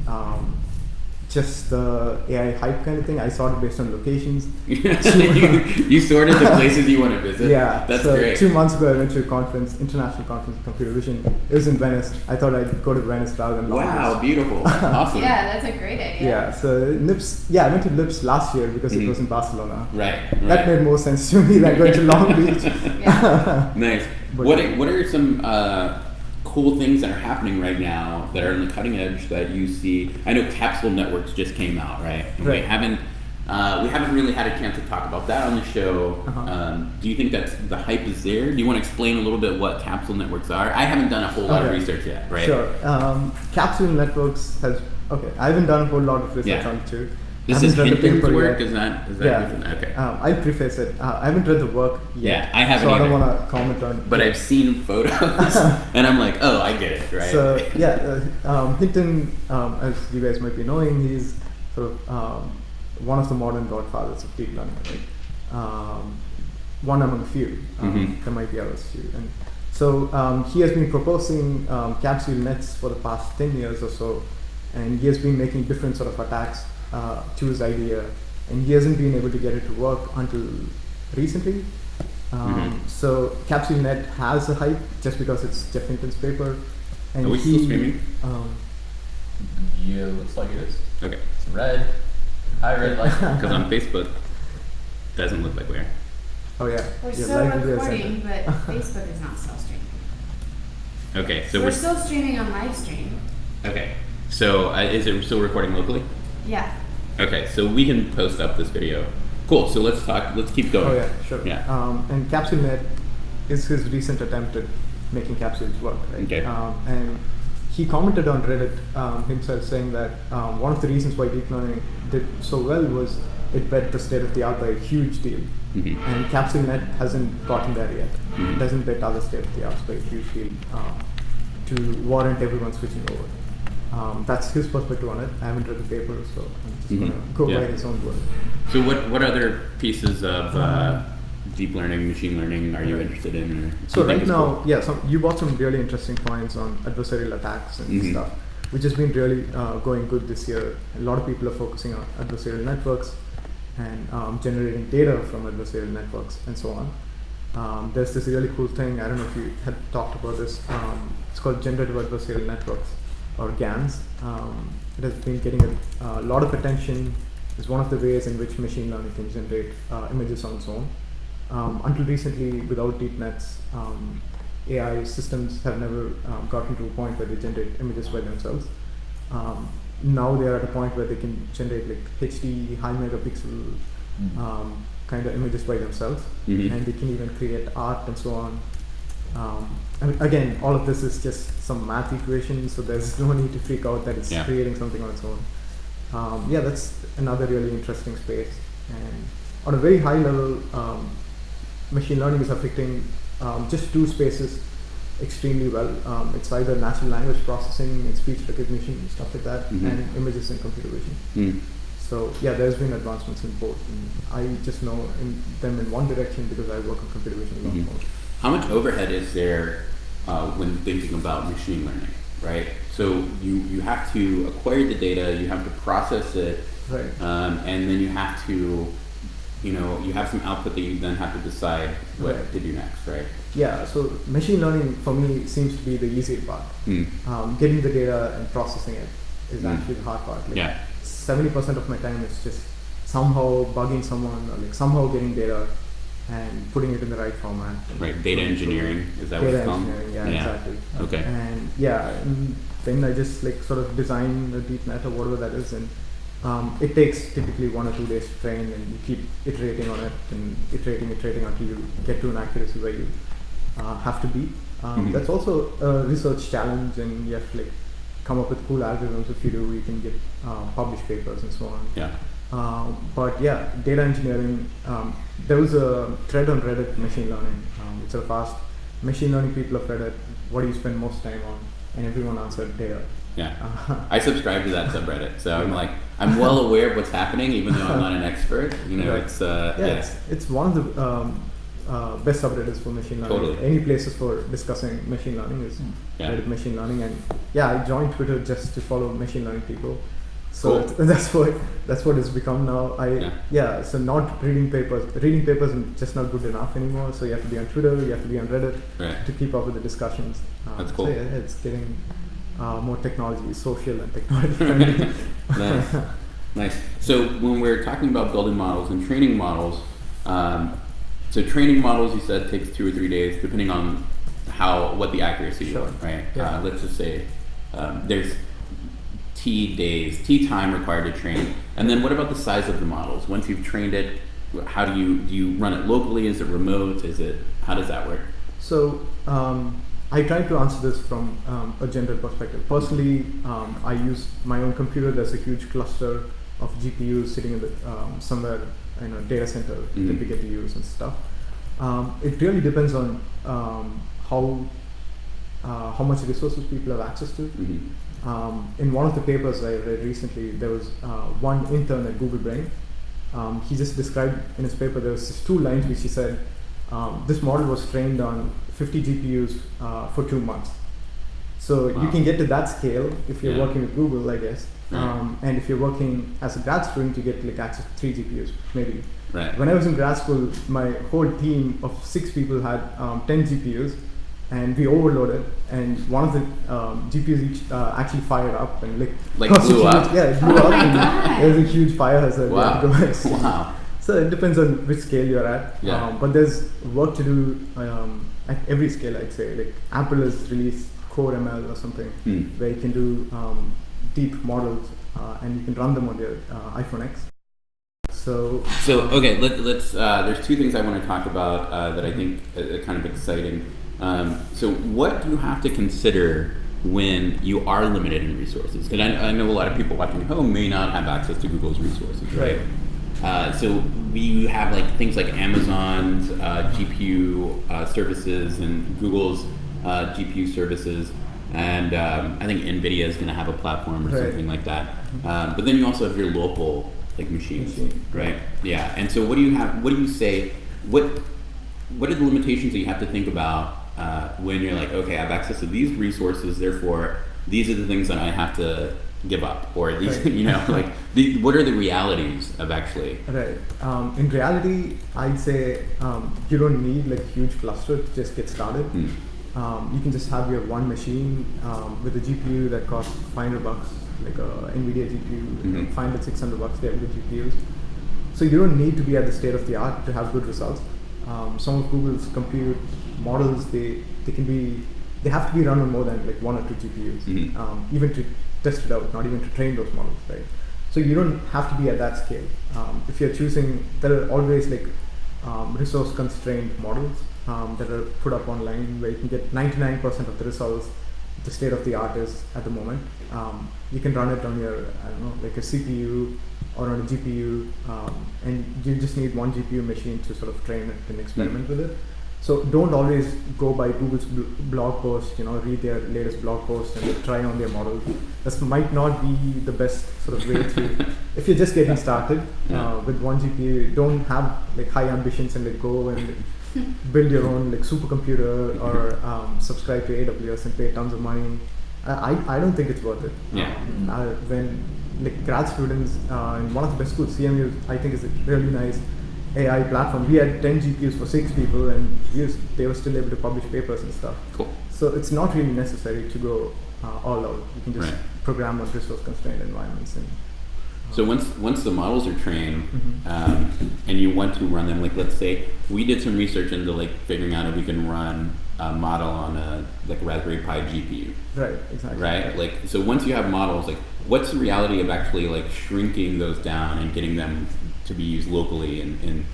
just the AI hype kind of thing. I sort it based on locations. you sorted the places you want to visit? Yeah. That's so great. 2 months ago, I went to a conference, international conference in computer vision. It was in Venice. I thought I'd go to Venice rather than Long Beach. Wow, beautiful. Awesome. Yeah, that's a great idea. Yeah, so NIPS, I went to NIPS last year because it was in Barcelona. Right. That made more sense to me than going to Long Beach. Nice. But what are some cool things that are happening right now that are on the cutting edge that you see? I know capsule networks just came out, right? And we haven't really had a chance to talk about that on the show. Do you think that the hype is there? Do you want to explain a little bit what capsule networks are? I haven't done a whole lot of research yet, right? Sure. Capsule networks I haven't done a whole lot of research on it too. This is Hinton's work? Is that okay. I'll preface it. I haven't read the work yet. Yeah, I haven't so either. I don't want to comment on it. But I've seen photos, and I'm like, oh, I get it, right? So, Hinton, as you guys might be knowing, he's sort of one of the modern godfathers of deep learning, right? One among a few. There might be others too. And so he has been proposing capsule nets for the past 10 years or so, and he has been making different sort of attacks to his idea, and he hasn't been able to get it to work until recently. So CapsuleNet has a hype just because it's Jeff Hinton's paper. And are we still streaming? Yeah, looks like it is. Okay. It's red. High red light. Because on Facebook, doesn't look like we are. Oh yeah. We're still recording, but Facebook is not still streaming. Okay, so we're still streaming on live stream. Okay, so is it still recording locally? Yeah. Okay, so we can post up this video. Cool. So let's keep going. Oh yeah, sure. Yeah. And CapsuleNet is his recent attempt at making capsules work, right? Okay. And he commented on Reddit himself saying that one of the reasons why deep learning did so well was it bet the state of the art by a huge deal. And CapsuleNet hasn't gotten there yet. It doesn't bet other state of the arts by a huge deal to warrant everyone switching over. That's his perspective on it. I haven't read the paper, so I'm just going to go by his own word. So what other pieces of deep learning, machine learning are you interested in? Or so right now, cool? So you brought some really interesting points on adversarial attacks and stuff, which has been really going good this year. A lot of people are focusing on adversarial networks and generating data from adversarial networks and so on. There's this really cool thing, I don't know if you had talked about this, it's called generative adversarial networks, or GANs. It has been getting a lot of attention. It's one of the ways in which machine learning can generate images on its own. Until recently, without deep nets, AI systems have never gotten to a point where they generate images by themselves. Now they are at a point where they can generate like HD, high megapixel kind of images by themselves, and they can even create art and so on. And again, all of this is just some math equations, so there's no need to freak out that it's creating something on its own. That's another really interesting space. And on a very high level, machine learning is affecting just two spaces extremely well. It's either natural language processing and speech recognition, stuff like that, and images and computer vision. So there's been advancements in both. And I just know them in one direction because I work on computer vision a lot more. How much overhead is there when thinking about machine learning, right? So you have to acquire the data, you have to process it, right, and then you have to, you have some output that you then have to decide what to do next, right? Yeah, so machine learning for me seems to be the easier part. Getting the data and processing it is actually the hard part. 70% of my time is just somehow bugging someone, or like somehow getting data and putting it in the right format. Right, data engineering, is that what it's called? Data engineering, exactly. Okay. And then I just like sort of design a deep net or whatever that is, and it takes typically 1 or 2 days to train, and you keep iterating on it and iterating until you get to an accuracy where you have to be. That's also a research challenge, and you have to like come up with cool algorithms. If you do, you can get published papers and so on. But data engineering, there was a thread on Reddit, machine learning. It's sort of asked machine learning people of Reddit, what do you spend most time on? And everyone answered data. I subscribe to that subreddit, so I'm well aware of what's happening, even though I'm not an expert. It's one of the best subreddits for machine learning. Totally. Any places for discussing machine learning is Reddit machine learning, and I joined Twitter just to follow machine learning people. So that's what it's become now. So not reading papers. Reading papers is just not good enough anymore. So you have to be on Twitter, you have to be on Reddit to keep up with the discussions. That's cool. So it's getting more technology, social and technology friendly. Nice. So when we're talking about building models and training models, so training models, you said, takes 2 or 3 days, depending on what the accuracy is, right? Let's just say there's T time required to train, and then what about the size of the models? Once you've trained it, how do you run it locally? Is it remote? How does that work? So I try to answer this from a general perspective. Personally, I use my own computer. There's a huge cluster of GPUs sitting in the somewhere in a data center that we get to use and stuff. It really depends on how much resources people have access to. In one of the papers I read recently, there was one intern at Google Brain. He just described in his paper, there was just 2 lines which he said, this model was trained on 50 GPUs for 2 months. So you can get to that scale if you're working with Google, I guess. And if you're working as a grad student, you get like access to 3 GPUs, maybe. When I was in grad school, my whole team of 6 people had 10 GPUs, and we overloaded, and one of the GPUs each actually fired up and like blew up. It blew up. And there was a huge fire hazard. Wow. So it depends on which scale you're at. But there's work to do at every scale, I'd say. Like Apple has released Core ML or something where you can do deep models and you can run them on your iPhone X. So okay, let's. There's 2 things I want to talk about that I think are kind of exciting. So what do you have to consider when you are limited in resources? Because I know a lot of people watching at home may not have access to Google's resources, right? So we have like things like Amazon's GPU services and Google's GPU services, and I think NVIDIA is going to have a platform or something like that. But then you also have your local like machines, right? Yeah. And so what do you have? What do you say? What are the limitations that you have to think about when you're like, okay, I have access to these resources, therefore these are the things that I have to give up, or these, you know, like what are the realities of actually? Right. In reality, I'd say you don't need like huge cluster to just get started. You can just have your one machine with a GPU that costs $500, like a NVIDIA GPU, $500, $600. They have good GPUs. So you don't need to be at the state of the art to have good results. Some of Google's compute models, they have to be run on more than like 1 or 2 GPUs, even to test it out, not even to train those models, right? So you don't have to be at that scale. If you're choosing, there are always like resource constrained models that are put up online where you can get 99% of the results the state of the art is at the moment. You can run it on your, I don't know, like a CPU or on a GPU, and you just need one GPU machine to sort of train it and experiment with it. So don't always go by Google's blog post, you know, read their latest blog post and try on their model. This might not be the best sort of way to, if you're just getting started with one GPU, don't have like high ambitions and like go and build your own like supercomputer or subscribe to AWS and pay tons of money. I don't think it's worth it. When like grad students in one of the best schools, CMU, I think is a really nice AI platform. We had 10 GPUs for 6 people, and they were still able to publish papers and stuff. Cool. So it's not really necessary to go all out. You can just program on resource constrained environments. And so once the models are trained, and you want to run them, like let's say we did some research into like figuring out if we can run a model on a like Raspberry Pi GPU. Right. Exactly. Right. Like so once you have models, like what's the reality of actually like shrinking those down and getting them to be used locally, and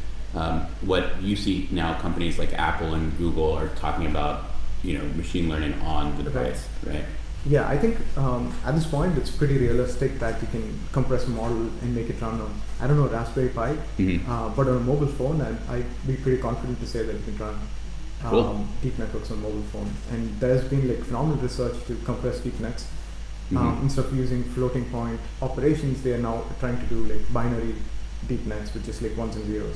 what you see now companies like Apple and Google are talking about, you know, machine learning on the device, right? Yeah, I think at this point it's pretty realistic that you can compress a model and make it run on, I don't know, Raspberry Pi, but on a mobile phone, I'd be pretty confident to say that you can run deep networks on mobile phone. And there's been like phenomenal research to compress deep nets. Instead of using floating point operations, they are now trying to do like binary deep nets with just like ones and zeros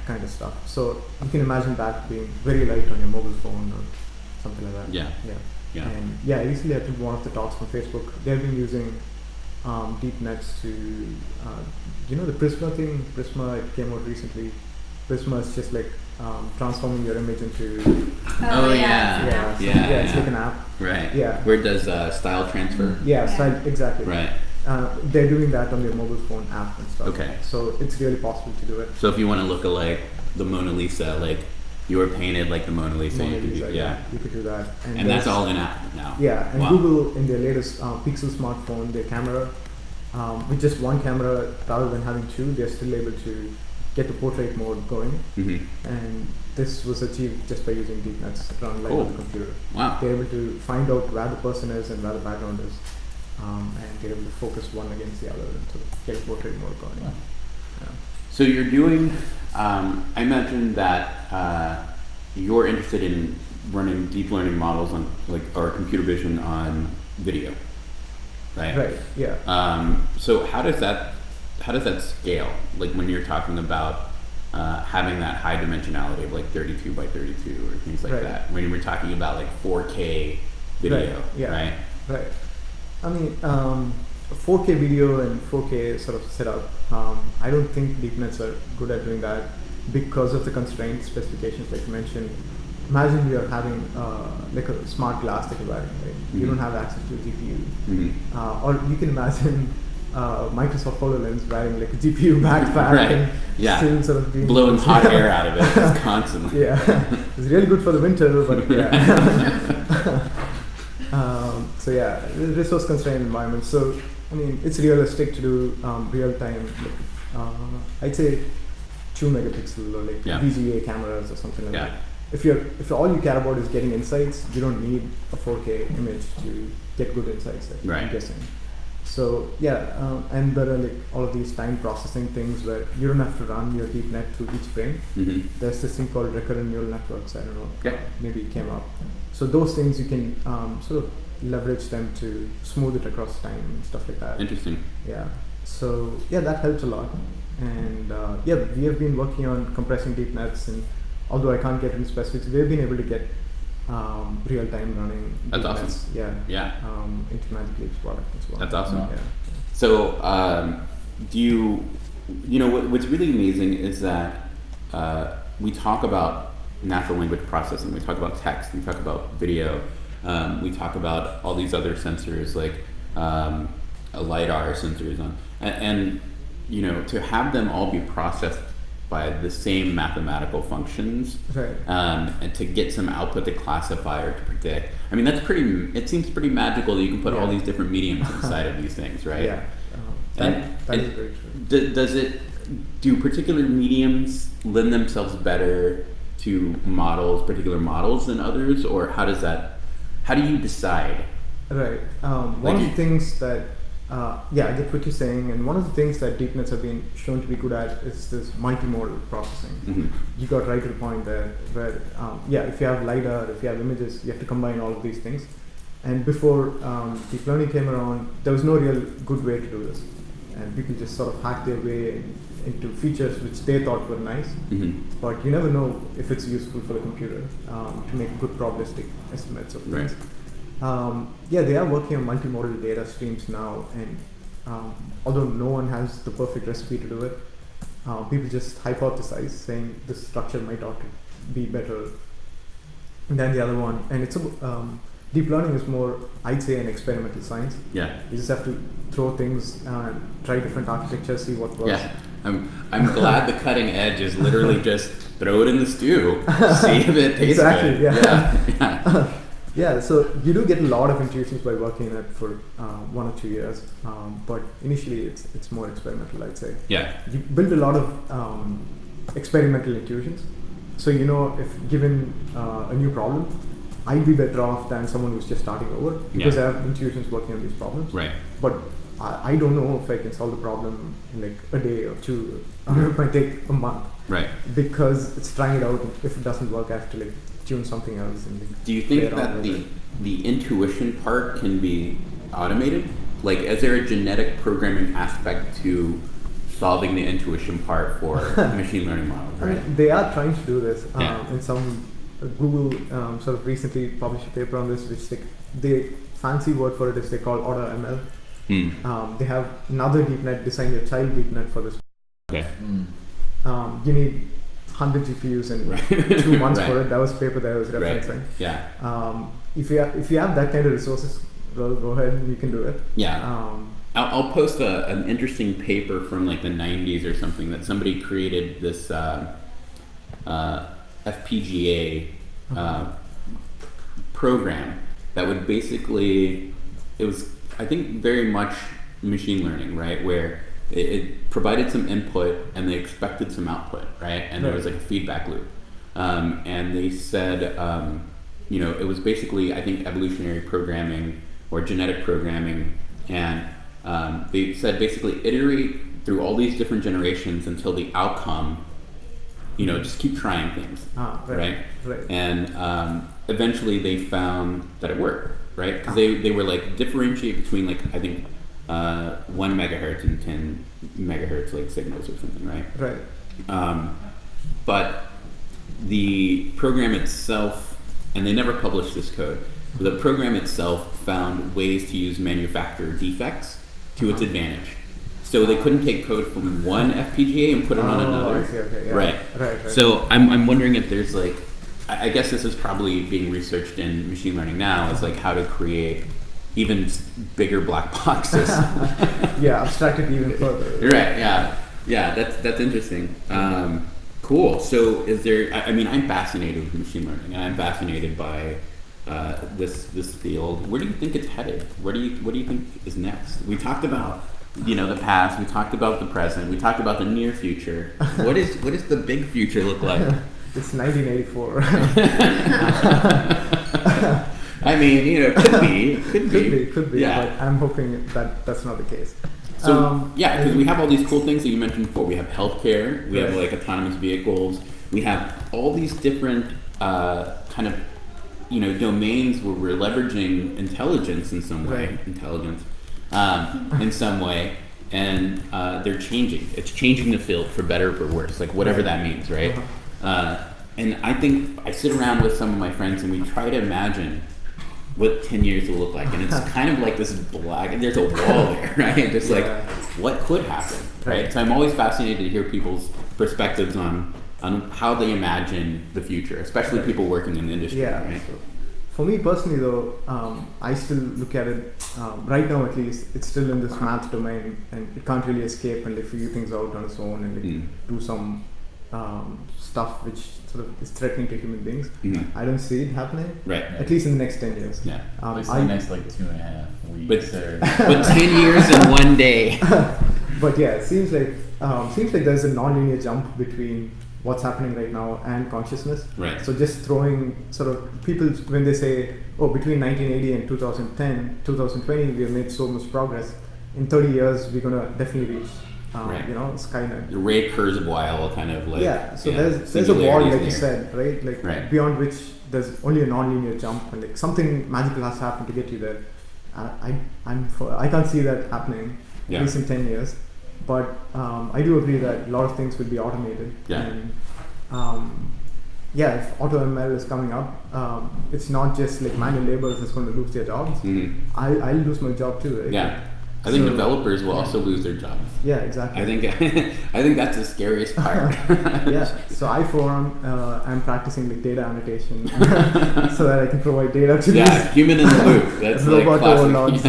kind of stuff. So you can imagine that being very light on your mobile phone or something like that. And I recently attended one of the talks from Facebook. They've been using deep nets to, you know, the Prisma thing. Prisma, it came out recently. Prisma is just like transforming your image into. It's like an app. Right. Yeah. Where it does style transfer. Style, exactly. Right. They're doing that on their mobile phone app and stuff. Okay. So it's really possible to do it. So if you want to look like the Mona Lisa, like you were painted like the Mona Lisa, you could do, you could do that. And that's all in app now. Yeah, and Google in their latest Pixel smartphone, their camera, with just one camera rather than having 2, they're still able to get the portrait mode going. And this was achieved just by using deep nets run like on the computer. Wow. They're able to find out where the person is and where the background is. And they're able to focus one against the other and sort of get a portrait mode going. Yeah. So you're doing, I imagine that you're interested in running deep learning models on like, or computer vision on video, right? Right, yeah. So how does that scale? Like when you're talking about having that high dimensionality of like 32 by 32 or things like that, when you were talking about like 4K video, right? Right. I mean, 4K video and 4K sort of setup, I don't think deep nets are good at doing that because of the constraint specifications like you mentioned. Imagine you're having like a smart glass that you're wearing, right? You don't have access to a GPU. Or you can imagine Microsoft HoloLens wearing like a GPU backpack and still sort of being blowing hot air out of it constantly. It's really good for the winter, but so resource constrained environment. So I mean, it's realistic to do real time. I'd say 2 megapixel or like VGA cameras or something like that. If all you care about is getting insights, you don't need a 4K image to get good insights. I'm guessing. So and there are like all of these time processing things where you don't have to run your deep net through each frame. Mm-hmm. There's this thing called recurrent neural networks. I don't know. Yeah. Maybe it came up. So those things you can sort of leverage them to smooth it across time and stuff like that. Interesting. Yeah. So that helps a lot. And we have been working on compressing deep nets, and although I can't get into specifics, we've been able to get real-time running. That's deep awesome. nets, Yeah. into Magic Leap's product as well. That's awesome. Yeah. So, do you know, what's really amazing is that we talk about natural language processing, we talk about text, we talk about video, we talk about all these other sensors like LiDAR sensors, and you know, to have them all be processed by the same mathematical functions, Right. And to get some output to classify or to predict. I mean, it seems pretty magical that you can put all these different mediums inside of these things, right? Yeah. That is very true. Do particular mediums lend themselves better to particular models than others, or how do you decide? Right. One of the things that, I get what you're saying, and one of the things that deep nets have been shown to be good at is this multimodal processing. Mm-hmm. You got right to the point there, where, if you have LiDAR, if you have images, you have to combine all of these things. And before deep learning came around, there was no real good way to do this. And people just sort of hacked their way into features which they thought were nice, but you never know if it's useful for the computer to make good probabilistic estimates of things. They are working on multimodal data streams now, and although no one has the perfect recipe to do it, people just hypothesize saying this structure might ought to be better than the other one. And it's deep learning is more, I'd say, an experimental science. Yeah. You just have to throw things, try different architectures, see what works. Yeah. I'm glad the cutting edge is literally just throw it in the stew, see if it tastes Exactly, good. yeah. Yeah, so you do get a lot of intuitions by working in it for 1 or 2 years, but initially it's more experimental, I'd say. Yeah. You build a lot of experimental intuitions, so you know if given a new problem, I'd be better off than someone who's just starting over because I have intuitions working on these problems. Right. But I don't know if I can solve the problem in like a day or two, or it might take a month. Right. Because it's trying it out. If it doesn't work, I have to like tune something else. And do you think that the intuition part can be automated? Like, is there a genetic programming aspect to solving the intuition part for machine learning models? Right. I mean, they are trying to do this. In some Google sort of recently published a paper on this, which the fancy word for it is they call auto ML. They have another deep net, design your child deep net for this. Okay. You need 100 GPUs and 2 months for it. That was a paper that I was referencing. Yeah. If you have that kind of resources, well, go ahead and you can do it. Yeah. I'll post an interesting paper from like the 90s or something that somebody created this FPGA program that would basically, it was, I think, very much machine learning, right? Where it provided some input and they expected some output, right? And there was like a feedback loop. And they said, it was basically, I think, evolutionary programming or genetic programming. And they said basically iterate through all these different generations until the outcome, just keep trying things, right? And eventually they found that it worked, right? Because they were like differentiate between like, I think, 1 megahertz and 10 megahertz like signals or something, right? Right. But the program itself, and they never published this code, but the program itself found ways to use manufacturer defects to its advantage. So they couldn't take code from one FPGA and put it on another. I see, okay, yeah. Right. So I'm wondering if there's like, I guess this is probably being researched in machine learning now, is like how to create even bigger black boxes. Yeah, abstract it even further. Right. Yeah. That's interesting. Cool. So is there? I mean, I'm fascinated with machine learning, and I'm fascinated by this field. Where do you think it's headed? What do you think is next? We talked about the past. We talked about the present. We talked about the near future. What does the big future look like? It's 1984. I mean, could be. Could be. Yeah. But I'm hoping that that's not the case. So because we have all these cool things that you mentioned before. We have healthcare. We have like autonomous vehicles. We have all these different kind of domains where we're leveraging intelligence in some way. In some way. And they're changing. It's changing the field for better or for worse, like whatever that means, right? And I think I sit around with some of my friends and we try to imagine what 10 years will look like. And it's kind of like this black, and there's a wall there, right? Just like what could happen, right? So I'm always fascinated to hear people's perspectives on how they imagine the future, especially people working in the industry, right? For me personally though, I still look at it, right now at least, it's still in this math domain and it can't really escape and figure things out on its own and do some stuff which sort of is threatening to human beings. I don't see it happening, at least in the next 10 years. At least in the next like 2.5 weeks. But 10 years and 1 day. But yeah, it seems like there's a non-linear jump between what's happening right now and consciousness. So just throwing sort of people when they say, between 1980 and 2020 we have made so much progress. In 30 years we're gonna definitely reach Skynet. The Ray Kurzweil kind of like so there's a wall, like you said, right? Like beyond which there's only a non-linear jump and like something magical has to happen to get you there. I can't see that happening at least in 10 years. But I do agree that a lot of things will be automated. And if auto ML is coming up, it's not just like manual laborers that's going to lose their jobs. I'll lose my job too, right? I think developers will also lose their jobs. Exactly. I think that's the scariest part. So I'm practicing like data annotation so that I can provide data to these human in the loop. That's like robot classic. overlords.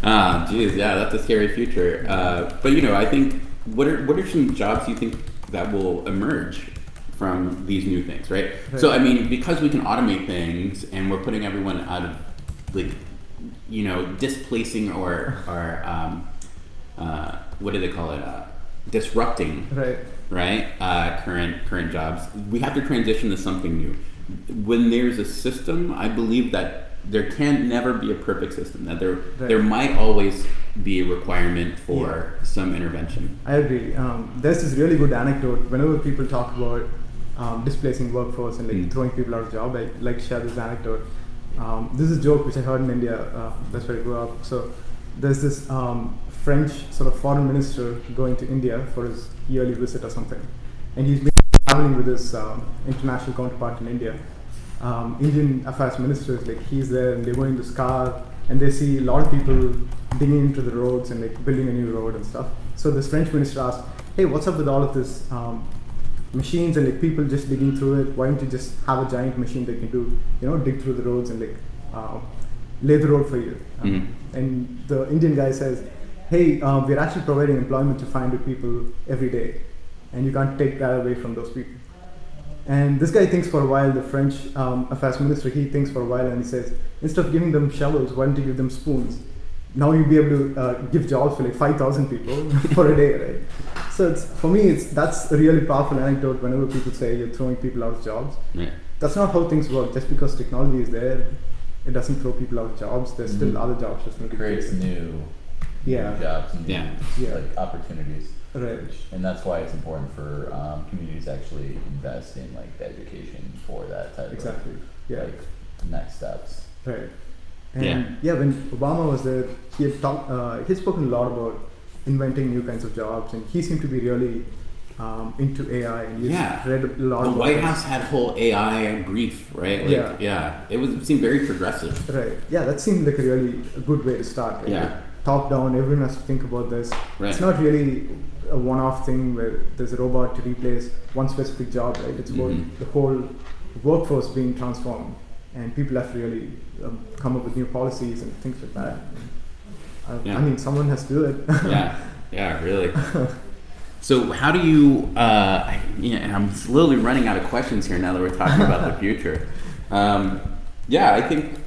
That's a scary future. But I think what are some jobs you think that will emerge from these new things, right? So I mean, because we can automate things and we're putting everyone out of like displacing or what do they call it? Disrupting. Current jobs. We have to transition to something new. When there's a system, I believe that there can never be a perfect system. That there might always be a requirement for some intervention. I agree. There's this really good anecdote. Whenever people talk about displacing workforce and like throwing people out of job, I like to share this anecdote. This is a joke which I heard in India. That's where I grew up. So there's this French sort of foreign minister going to India for his yearly visit or something, and he's been traveling with his international counterpart in India. Indian affairs minister is like, he's there and they're going in this car and they see a lot of people digging into the roads and like building a new road and stuff. So this French minister asked, hey, what's up with all of this machines and like people just digging through it? Why don't you just have a giant machine that can do, dig through the roads and like lay the road for you? And the Indian guy says, hey, we're actually providing employment to 500 people every day and you can't take that away from those people. And this guy thinks for a while, the French affairs minister, he thinks for a while and he says, instead of giving them shovels, why don't you give them spoons? Now you'll be able to give jobs for like 5,000 people for a day, right? So for me, that's a really powerful anecdote whenever people say you're throwing people out of jobs. That's not how things work. Just because technology is there, it doesn't throw people out of jobs. There's still other jobs just need to creates new jobs and new like opportunities. And that's why it's important for communities to actually invest in like the education for that type of like next steps. And when Obama was there, he had spoken a lot about inventing new kinds of jobs, and he seemed to be really into AI. And he's read a lot. The White House had a whole AI brief, right? It seemed very progressive. That seemed like a really good way to start. Top down, everyone has to think about this. It's not really a one-off thing where there's a robot to replace one specific job, right? It's about the whole workforce being transformed, and people have to really come up with new policies and things like that. I mean, someone has to do it. Really. So how do you? I'm slowly running out of questions here now that we're talking about the future. I think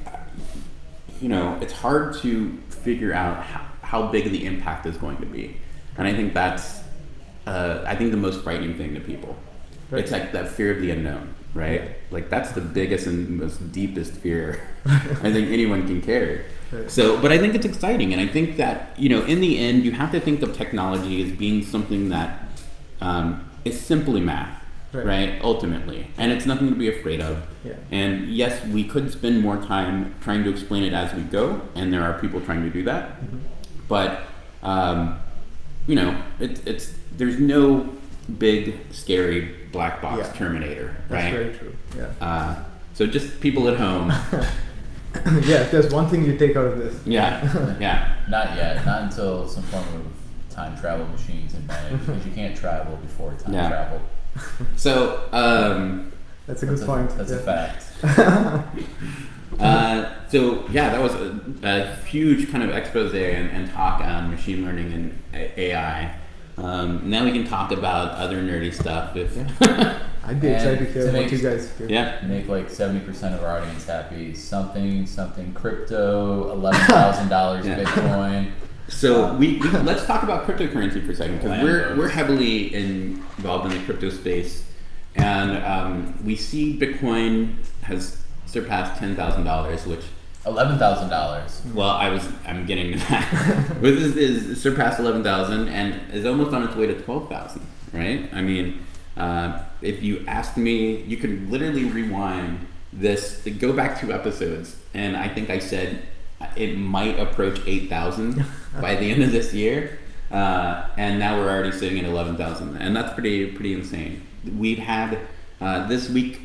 it's hard to figure out how big the impact is going to be. And I think that's, the most frightening thing to people. It's like that fear of the unknown. right? Like that's the biggest and most deepest fear I think anyone can carry. Right. So, but I think it's exciting, and I think that in the end, you have to think of technology as being something that is simply math, right? Ultimately, and it's nothing to be afraid of. Yeah. And yes, we could spend more time trying to explain it as we go, and there are people trying to do that. But it's there's no big scary black box Terminator, right? That's very true. Yeah. So just people at home. Yeah, if there's one thing you take out of this. Yeah. Not yet. Not until some form of time travel machines invented, because you can't travel before time travel. So that's a good point. That's a fact. So that was a huge kind of expose and talk on machine learning and AI. Now we can talk about other nerdy stuff. I'd be excited to hear what you guys do. Yeah. Make like 70% of our audience happy. Something crypto, $11,000 Bitcoin. So we let's talk about cryptocurrency for a second, because we're heavily involved in the crypto space, and we see Bitcoin has surpassed $10,000, which $11,000. well, I'm getting to that. But this is surpassed 11,000 and is almost on its way to 12,000, right? I mean, if you asked me, you could literally rewind this, go back 2 episodes, and I think I said it might approach 8,000 by the end of this year, and now we're already sitting at 11,000, and that's pretty insane. We've had this week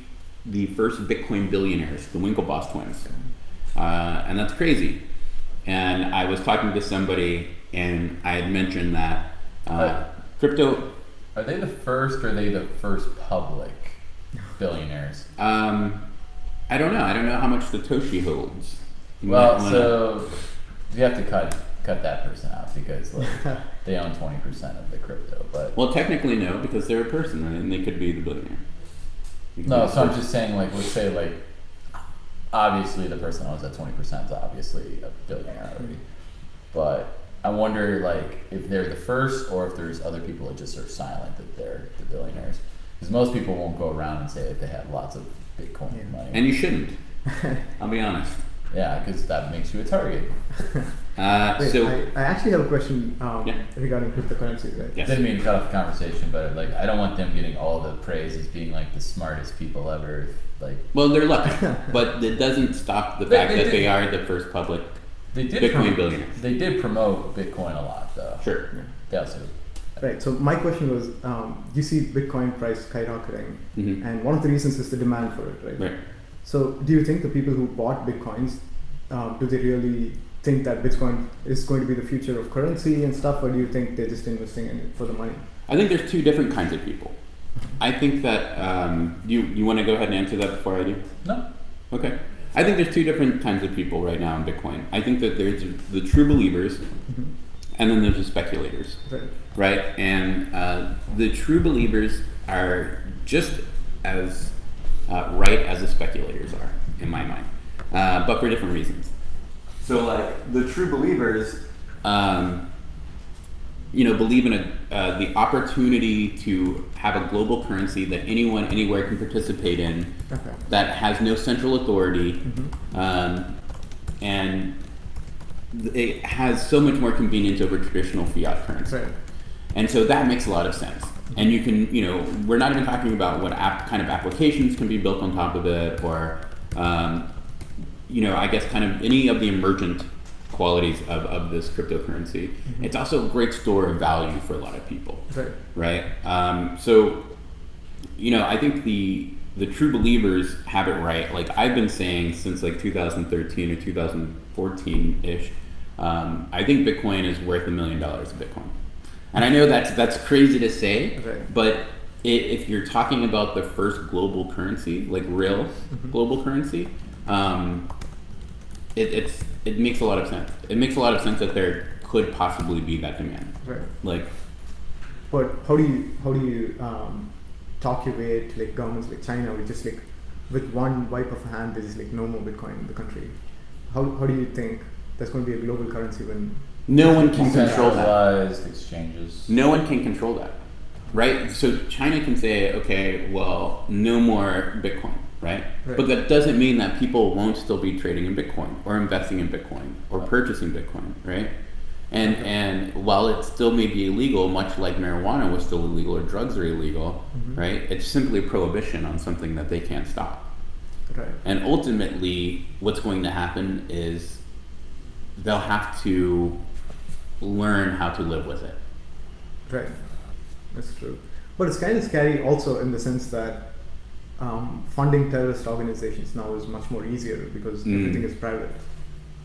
the first Bitcoin billionaires, the Winklevoss twins, and that's crazy. And I was talking to somebody, and I had mentioned that crypto. Are they the first, or are they the first public billionaires? I don't know. I don't know how much Satoshi holds. So you have to cut that person out, because they own 20% of the crypto. But technically no, because they're a person, right? And they could be the billionaire. No, so I'm just saying, let's say obviously the person owns that 20% is obviously a billionaire already. But I wonder if they're the first, or if there's other people that just are silent that they're the billionaires. Because most people won't go around and say that they have lots of Bitcoin money. And you shouldn't. I'll be honest. Yeah, because that makes you a target. Wait, I actually have a question regarding cryptocurrency. Right? Yes. Didn't mean to cut off the conversation, but I don't want them getting all the praise as being the smartest people ever. Well, they're lucky, but it doesn't stop the fact that they are the first public Bitcoin billionaires. They did promote Bitcoin a lot, though. Sure. They also. Right. So my question was, you see Bitcoin price skyrocketing, and one of the reasons is the demand for it, right? Right. So do you think the people who bought Bitcoins, do they really think that Bitcoin is going to be the future of currency and stuff, or do you think they're just investing in it for the money? I think there's 2 different kinds of people. I think that you want to go ahead and answer that before I do? No. Okay. I think there's 2 different kinds of people right now in Bitcoin. I think that there's the true believers, and then there's the speculators. Right? And the true believers are just as right as the speculators are, in my mind, but for different reasons. So, the true believers, believe in the opportunity to have a global currency that anyone, anywhere can participate in, that has no central authority, and it has so much more convenience over traditional fiat currency. Right. And so that makes a lot of sense. And you can, we're not even talking about what kind of applications can be built on top of it, or, I guess kind of any of the emergent qualities of this cryptocurrency. It's also a great store of value for a lot of people. Right? So, I think the true believers have it right. I've been saying since 2013 or 2014-ish, I think Bitcoin is worth $1 million of Bitcoin. And I know that's crazy to say, but if you're talking about the first global currency, real global currency, it makes a lot of sense. It makes a lot of sense that there could possibly be that demand. But how do you talk your way to governments like China, which just with one wipe of a hand, there's no more Bitcoin in the country? How do you think that's going to be a global currency when no one can control that? Exchanges. No one can control that. right? So China can say, okay, well, no more Bitcoin, right? Right. But that doesn't mean that people won't still be trading in Bitcoin or investing in Bitcoin or purchasing Bitcoin, right? And while it still may be illegal, much like marijuana was still illegal or drugs are illegal, right? It's simply a prohibition on something that they can't stop. Right. And ultimately, what's going to happen is they'll have to learn how to live with it. Right. That's true. But it's kind of scary also in the sense that funding terrorist organizations now is much more easier because everything is private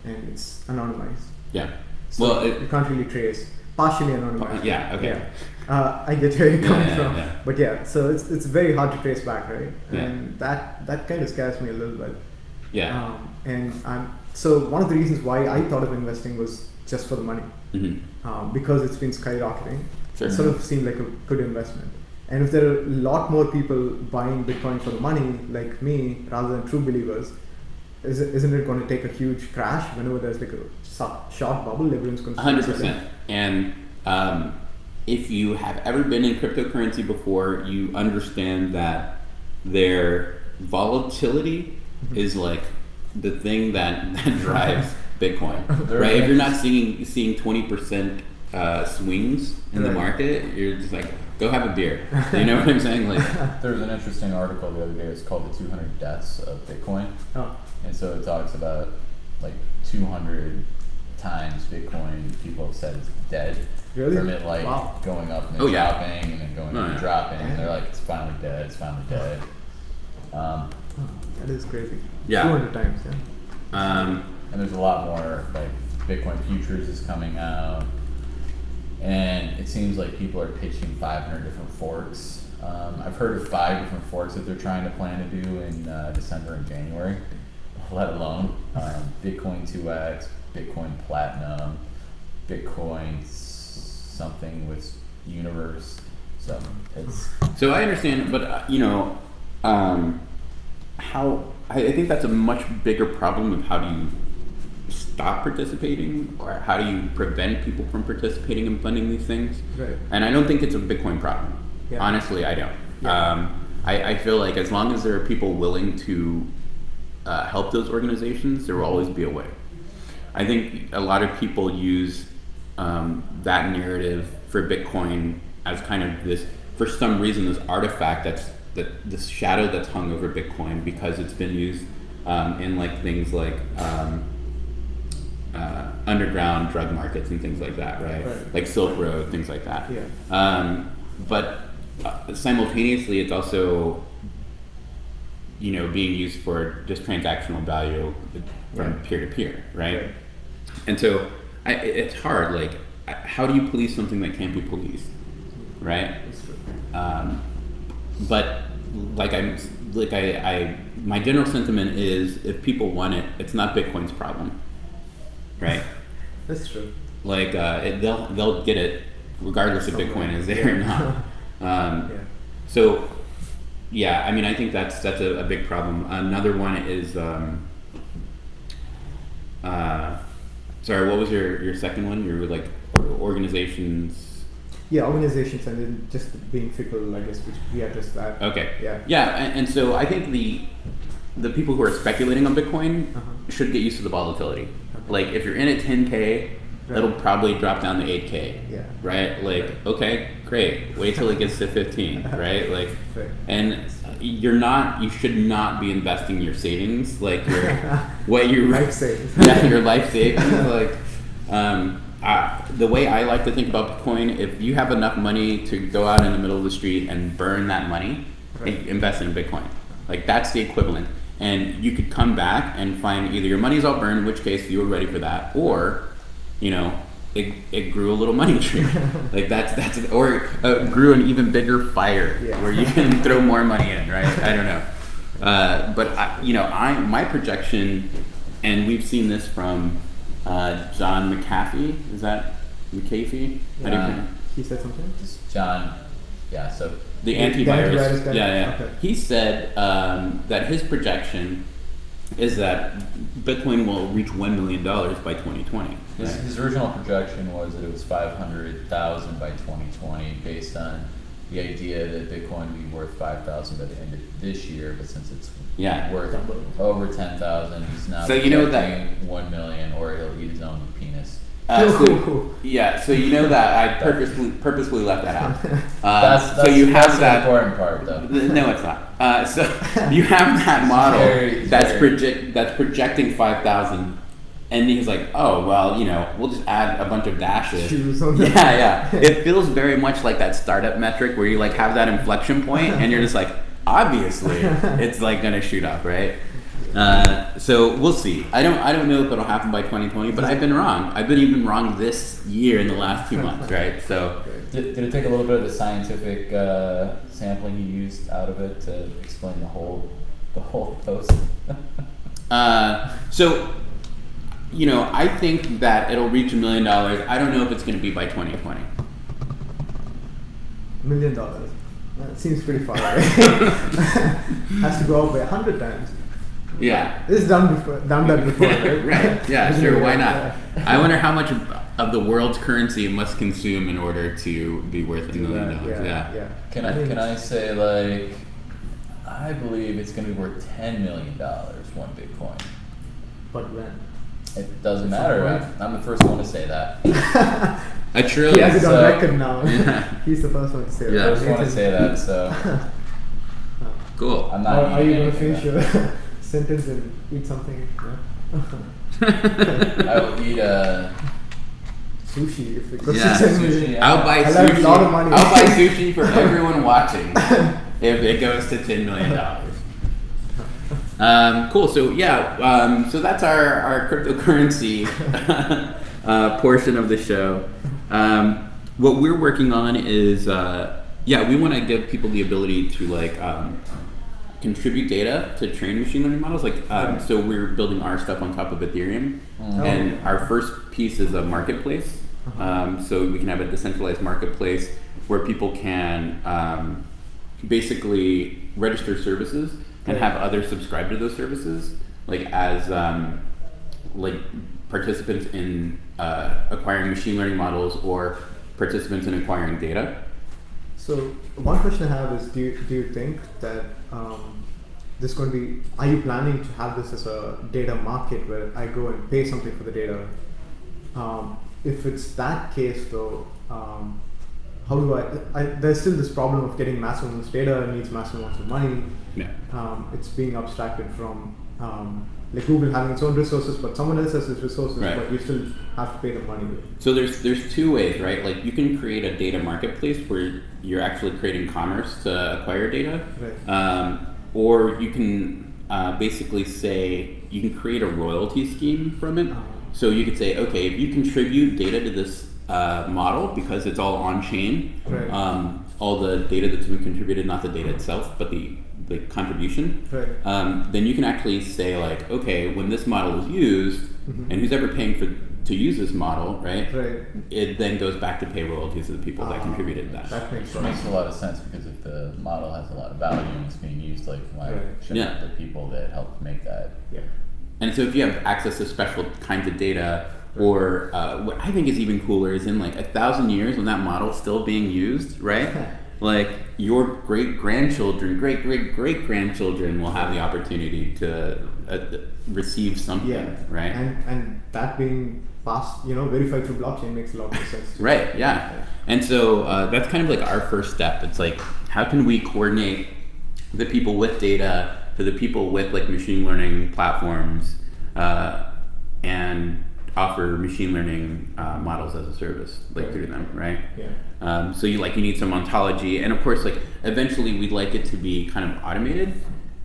and it's anonymized. Yeah. So Well, you can't really trace. Partially anonymized. yeah, okay. Yeah. I get where you're coming from. Yeah. But yeah, so it's very hard to trace back, right? Yeah. And that kind of scares me a little bit. Yeah. So one of the reasons why I thought of investing was just for the money. Because it's been skyrocketing. Sure. It sort of seemed like a good investment. And if there are a lot more people buying Bitcoin for the money, like me, rather than true believers, isn't it going to take a huge crash whenever there's like a short bubble? Everyone's going to 100%. And if you have ever been in cryptocurrency before, you understand that their volatility is like the thing that drives Bitcoin, right? If you're not seeing 20% swings in the market, you're just like, go have a beer. You know what I'm saying? Like, There was an interesting article the other day. It's called "The 200 Deaths of Bitcoin," and so it talks about like 200 times Bitcoin people have said it's dead. Really? From it like going up and then dropping and then going up and dropping, and they're like, it's finally dead. It's finally dead. That is crazy. Yeah. 200 times. Yeah. And there's a lot more, like Bitcoin futures is coming out, and it seems like people are pitching 500 different forks. I've heard of 5 different forks that they're trying to plan to do in December and January, let alone Bitcoin 2X, Bitcoin Platinum, Bitcoin something with Universe. So I understand, but how I think that's a much bigger problem of how do you stop participating, or how do you prevent people from participating in funding these things? Right. And I don't think it's a Bitcoin problem. Yeah. Honestly, I don't. Yeah. I feel like as long as there are people willing to help those organizations, there will always be a way. I think a lot of people use that narrative for Bitcoin as kind of this, for some reason, this artifact this shadow that's hung over Bitcoin because it's been used in like things like underground drug markets and things like that, right? Like Silk Road, things like that. Yeah. But simultaneously, it's also being used for just transactional value from peer to peer, right? And so it's hard. Like, how do you police something that can't be policed, right? But my general sentiment is, if people want it, it's not Bitcoin's problem, right? That's true. Like they'll get it regardless if Bitcoin is there or not. So yeah, I mean, I think that's a big problem. Another one is sorry, what was your second one? You were like organizations. Yeah, organizations, and then just being fickle, I guess, which we addressed that. Okay. Yeah. Yeah, and so I think the people who are speculating on Bitcoin should get used to the volatility. Like, if you're in at 10K, that'll probably drop down to 8K. Yeah. Right? Like, okay, great. Wait till it gets to 15, right? Like, and you should not be investing your savings, like your life savings. Yeah, your life savings. Like, the way I like to think about Bitcoin, if you have enough money to go out in the middle of the street and burn that money, invest in Bitcoin. Like, that's the equivalent. And you could come back and find either your money's all burned, in which case you were ready for that, or it grew a little money tree. Like or grew an even bigger fire where you can throw more money in, right? I don't know. But my projection, and we've seen this from John McAfee. Is that McAfee? He said something? John, yeah, so the antivirus guy? Yeah. Okay. He said that his projection is that Bitcoin will reach $1 million by 2020. His original projection was that it was 500,000 by 2020, based on the idea that Bitcoin would be worth 5,000 by the end of this year, but since it's Yeah. worth over 10,000, he's now So you know that- projecting 1 million, or he'll eat his own penis. So, yeah, so you know that I purposefully left that out. That's so you have the that. important part, though. No, it's not. So you have that model Very, that's very- that's projecting 5,000, and he's like, oh well, we'll just add a bunch of dashes. Choose something. Yeah. It feels very much like that startup metric where you like have that inflection point, and you're just like, obviously, it's like gonna shoot up, right? So we'll see. I don't know if it'll happen by 2020, but I've been wrong. I've been even wrong this year in the last 2 months, right? So Did it take a little bit of the scientific sampling you used out of it to explain the whole post? so I think that it'll reach $1 million. I don't know if it's going to be by 2020. $1 million. That seems pretty far away. Has to go up by 100 times. Yeah. It's done that before, right? Right. Yeah, Isn't sure. it? Why not? Yeah. I wonder how much of the world's currency it must consume in order to be worth $1 million. Yeah. Can I say, like, I believe it's going to be worth $10 million, one Bitcoin. But when? It doesn't matter. I'm the first one to say that. A He trillion. has it on So- record now. Yeah. He's the first one to say Yeah. that. First one to say that, so Cool. I'm not. Are you eating going to anything finish your sentence and eat something? Yeah. I will eat Sushi if it goes Yeah, to 10 sushi, million. yeah. I'll buy I like sushi. a lot of money. I'll buy sushi for everyone watching if it goes to $10 million. Cool. So yeah. So that's our cryptocurrency portion of the show. What we're working on is we want to give people the ability to contribute data to train machine learning models. So we're building our stuff on top of Ethereum, and our first piece is a marketplace. So we can have a decentralized marketplace where people can basically register services and have others subscribe to those services, as participants in acquiring machine learning models or participants in acquiring data. So one question I have is, do you think that this is going to be? Are you planning to have this as a data market where I go and pay something for the data? If it's that case, though, how do I? There's still this problem of getting massive amounts of data needs massive amounts of money. Yeah. It's being abstracted from like Google having its own resources, but someone else has its resources, Right. but you still have to pay the money. So there's two ways, right? You can create a data marketplace where you're actually creating commerce to acquire data, Right. or you can basically say you can create a royalty scheme from it. So you could say, okay, if you contribute data to this model because it's all on chain, Right. all the data that's been contributed, not the data itself, but the contribution, Right. then you can actually say okay, when this model is used, Mhm. and who's ever paying to use this model, right? Right. It then goes back to pay royalties to the people that Ah, contributed that. That makes Which sense. makes a lot of sense, because if the model has a lot of value and it's being used, why Right. shouldn't Yeah. the people that helped make that? Yeah. And so if you have access to special kinds of data, or what I think is even cooler is in 1,000 years when that model's still being used, right? Your great-grandchildren, great-great-great-grandchildren will have the opportunity to receive something, Yeah. right? And that being fast, verified through blockchain makes a lot more sense. Right, yeah. And so that's kind of our first step. It's how can we coordinate the people with data to the people with machine learning platforms and offer machine learning models as a service through them, right? Yeah. So you need some ontology, and of course eventually we'd like it to be kind of automated,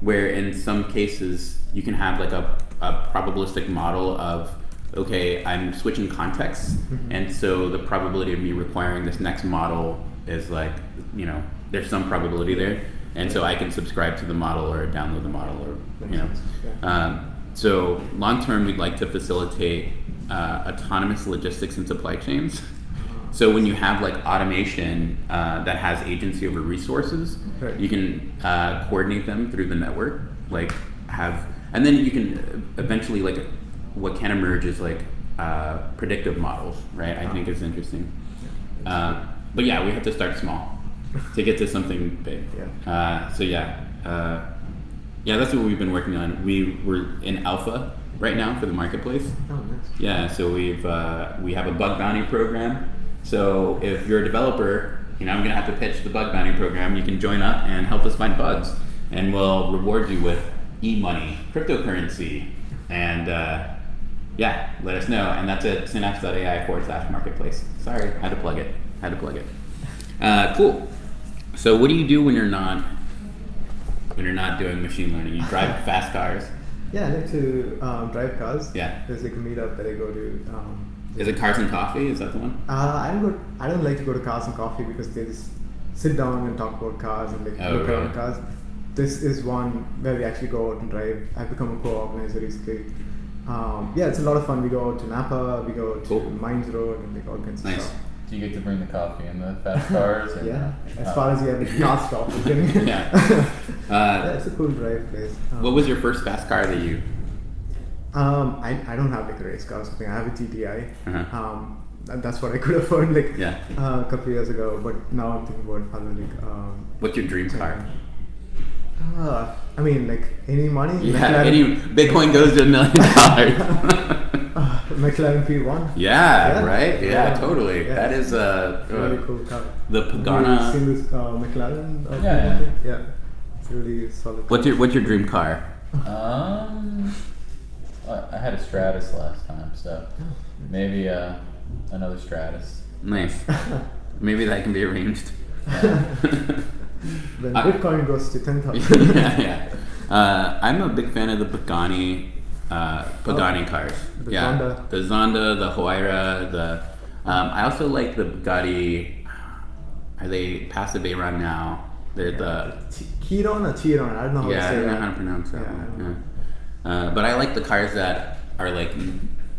where in some cases you can have a probabilistic model of, okay, I'm switching contexts, and so the probability of me requiring this next model is there's some probability there, and so I can subscribe to the model or download the model, or so long term we'd like to facilitate autonomous logistics and supply chains. So when you have automation that has agency over resources, Right. you can coordinate them through the network, and then you can eventually what can emerge is predictive models, right? I think is interesting. But yeah, we have to start small. to get to something big. Yeah. So yeah, that's what we've been working on. We're in alpha right now for the marketplace. Oh, nice. Yeah, so we have a bug bounty program. So if you're a developer, I'm gonna have to pitch the bug bounty program. You can join up and help us find bugs, and we'll reward you with e-money, cryptocurrency, and let us know. And that's at synapse.ai/marketplace. Sorry, had to plug it. Cool. So what do you do when you're not doing machine learning? You drive fast cars. Yeah, I like to drive cars. Yeah. There's like a meetup that I go to. Is it Cars and Coffee? Is that the one? I don't like to go to Cars and Coffee because they just sit down and talk about cars and look around cars. This is one where we actually go out and drive. I've become a co-organizer recently. It's a lot of fun. We go out to Napa, we go to Mines Road, and all kinds of stuff. Do you get to bring the coffee in the fast cars? And, as far as you have a car stop. It's a cool drive place. What was your first fast car that you? I don't have like a race car or something. I have a GTI. Uh-huh. That's what I could afford a couple of years ago. But now I'm thinking about other What's your dream car? I mean, like any money. Yeah, any Bitcoin goes to $1 million. McLaren P1. Yeah, right. Yeah, totally. Yeah. That is a really cool car. The Pagana. Have you seen this McLaren? Yeah. It's really solid. What's your dream car? I had a Stratus last time, so maybe another Stratus. Nice. Maybe that can be arranged. When Bitcoin goes to 10,000. Yeah. I'm a big fan of the Pagani cars. The Zonda. The Zonda, the Huayra, I also like the Bugatti. Are they Passive Veyron now? They're the Chiron or Chiron? I don't know how to say that. I don't know how to pronounce that one. Yeah. But I like the cars that are like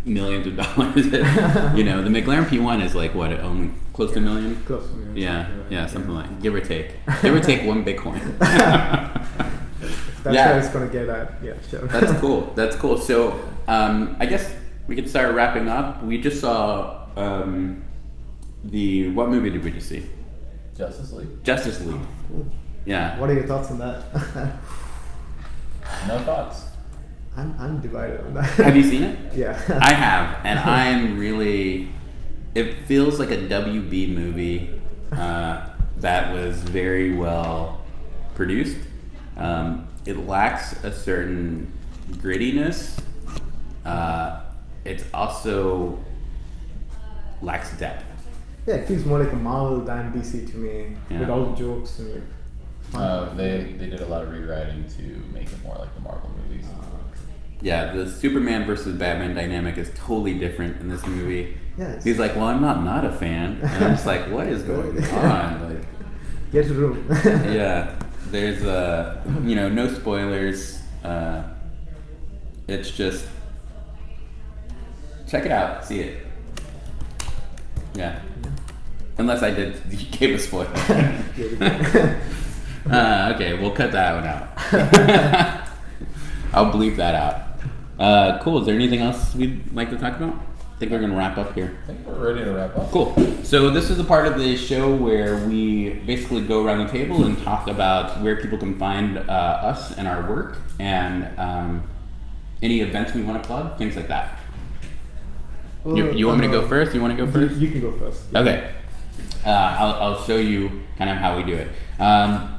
millions of dollars. The McLaren P1 is like what, only close to $1 million? Close to $1 million. Yeah, something like give or take 1 Bitcoin. That's where it's gonna get at. Yeah, sure. That's cool. So I guess we can start wrapping up. We just saw what movie did we just see? Justice League. Cool. Yeah. What are your thoughts on that? No thoughts. I'm divided on that. Have you seen it? Yeah. I have, and I'm really. It feels like a WB movie that was very well produced. It lacks a certain grittiness. It also lacks depth. Yeah, it feels more like a Marvel than DC to me, with all the jokes and like. They did a lot of rewriting to make it more like the Marvel movies. Yeah, the Superman versus Batman dynamic is totally different in this movie. Yes. He's like, well, I'm not a fan. And I'm just like, what is going on? Like, get a room. Yeah, there's no spoilers. It's just check it out, see it. Yeah. Unless I gave a spoiler. Okay, we'll cut that one out. I'll bleep that out. Cool. Is there anything else we'd like to talk about? I think we're going to wrap up here. I think we're ready to wrap up. Cool. So this is a part of the show where we basically go around the table and talk about where people can find us and our work, and any events we want to plug, things like that. You want me to go first? You want to go first? You can go first. Okay. I'll show you kind of how we do it.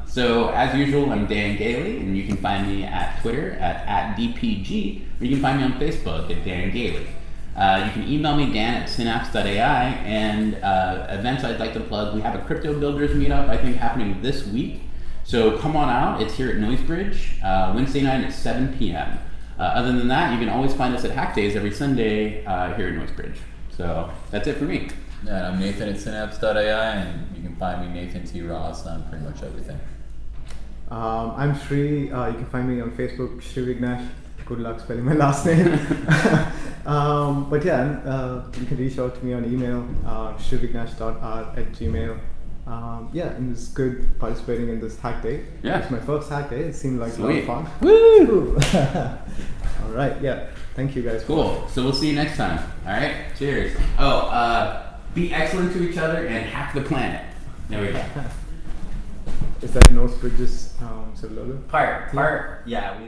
So as usual, I'm Dan Gailey, and you can find me at Twitter at DPG, or you can find me on Facebook at Dan Gailey. You can email me, Dan at synapse.ai, and events I'd like to plug. We have a crypto builders meetup, I think, happening this week. So come on out. It's here at Noisebridge, Wednesday night at 7 p.m. Other than that, you can always find us at Hack Days every Sunday here at Noisebridge. So that's it for me. Yeah, I'm Nathan at synapse.ai, and you can find me Nathan T. Ross on pretty much everything. I'm Shri. You can find me on Facebook, Shri Vignesh. Good luck spelling my last name. But yeah, you can reach out to me on email, shrivignesh.r@gmail. And it's good participating in this hack day. Yeah. It's my first hack day. It seemed like Sweet. a lot of fun. Woo! All right, yeah. Thank you guys. Cool. So we'll see you next time. All right. Cheers. Be excellent to each other and hack the planet. There we go. Is that Noisebridge's sort of logo? Part, yeah.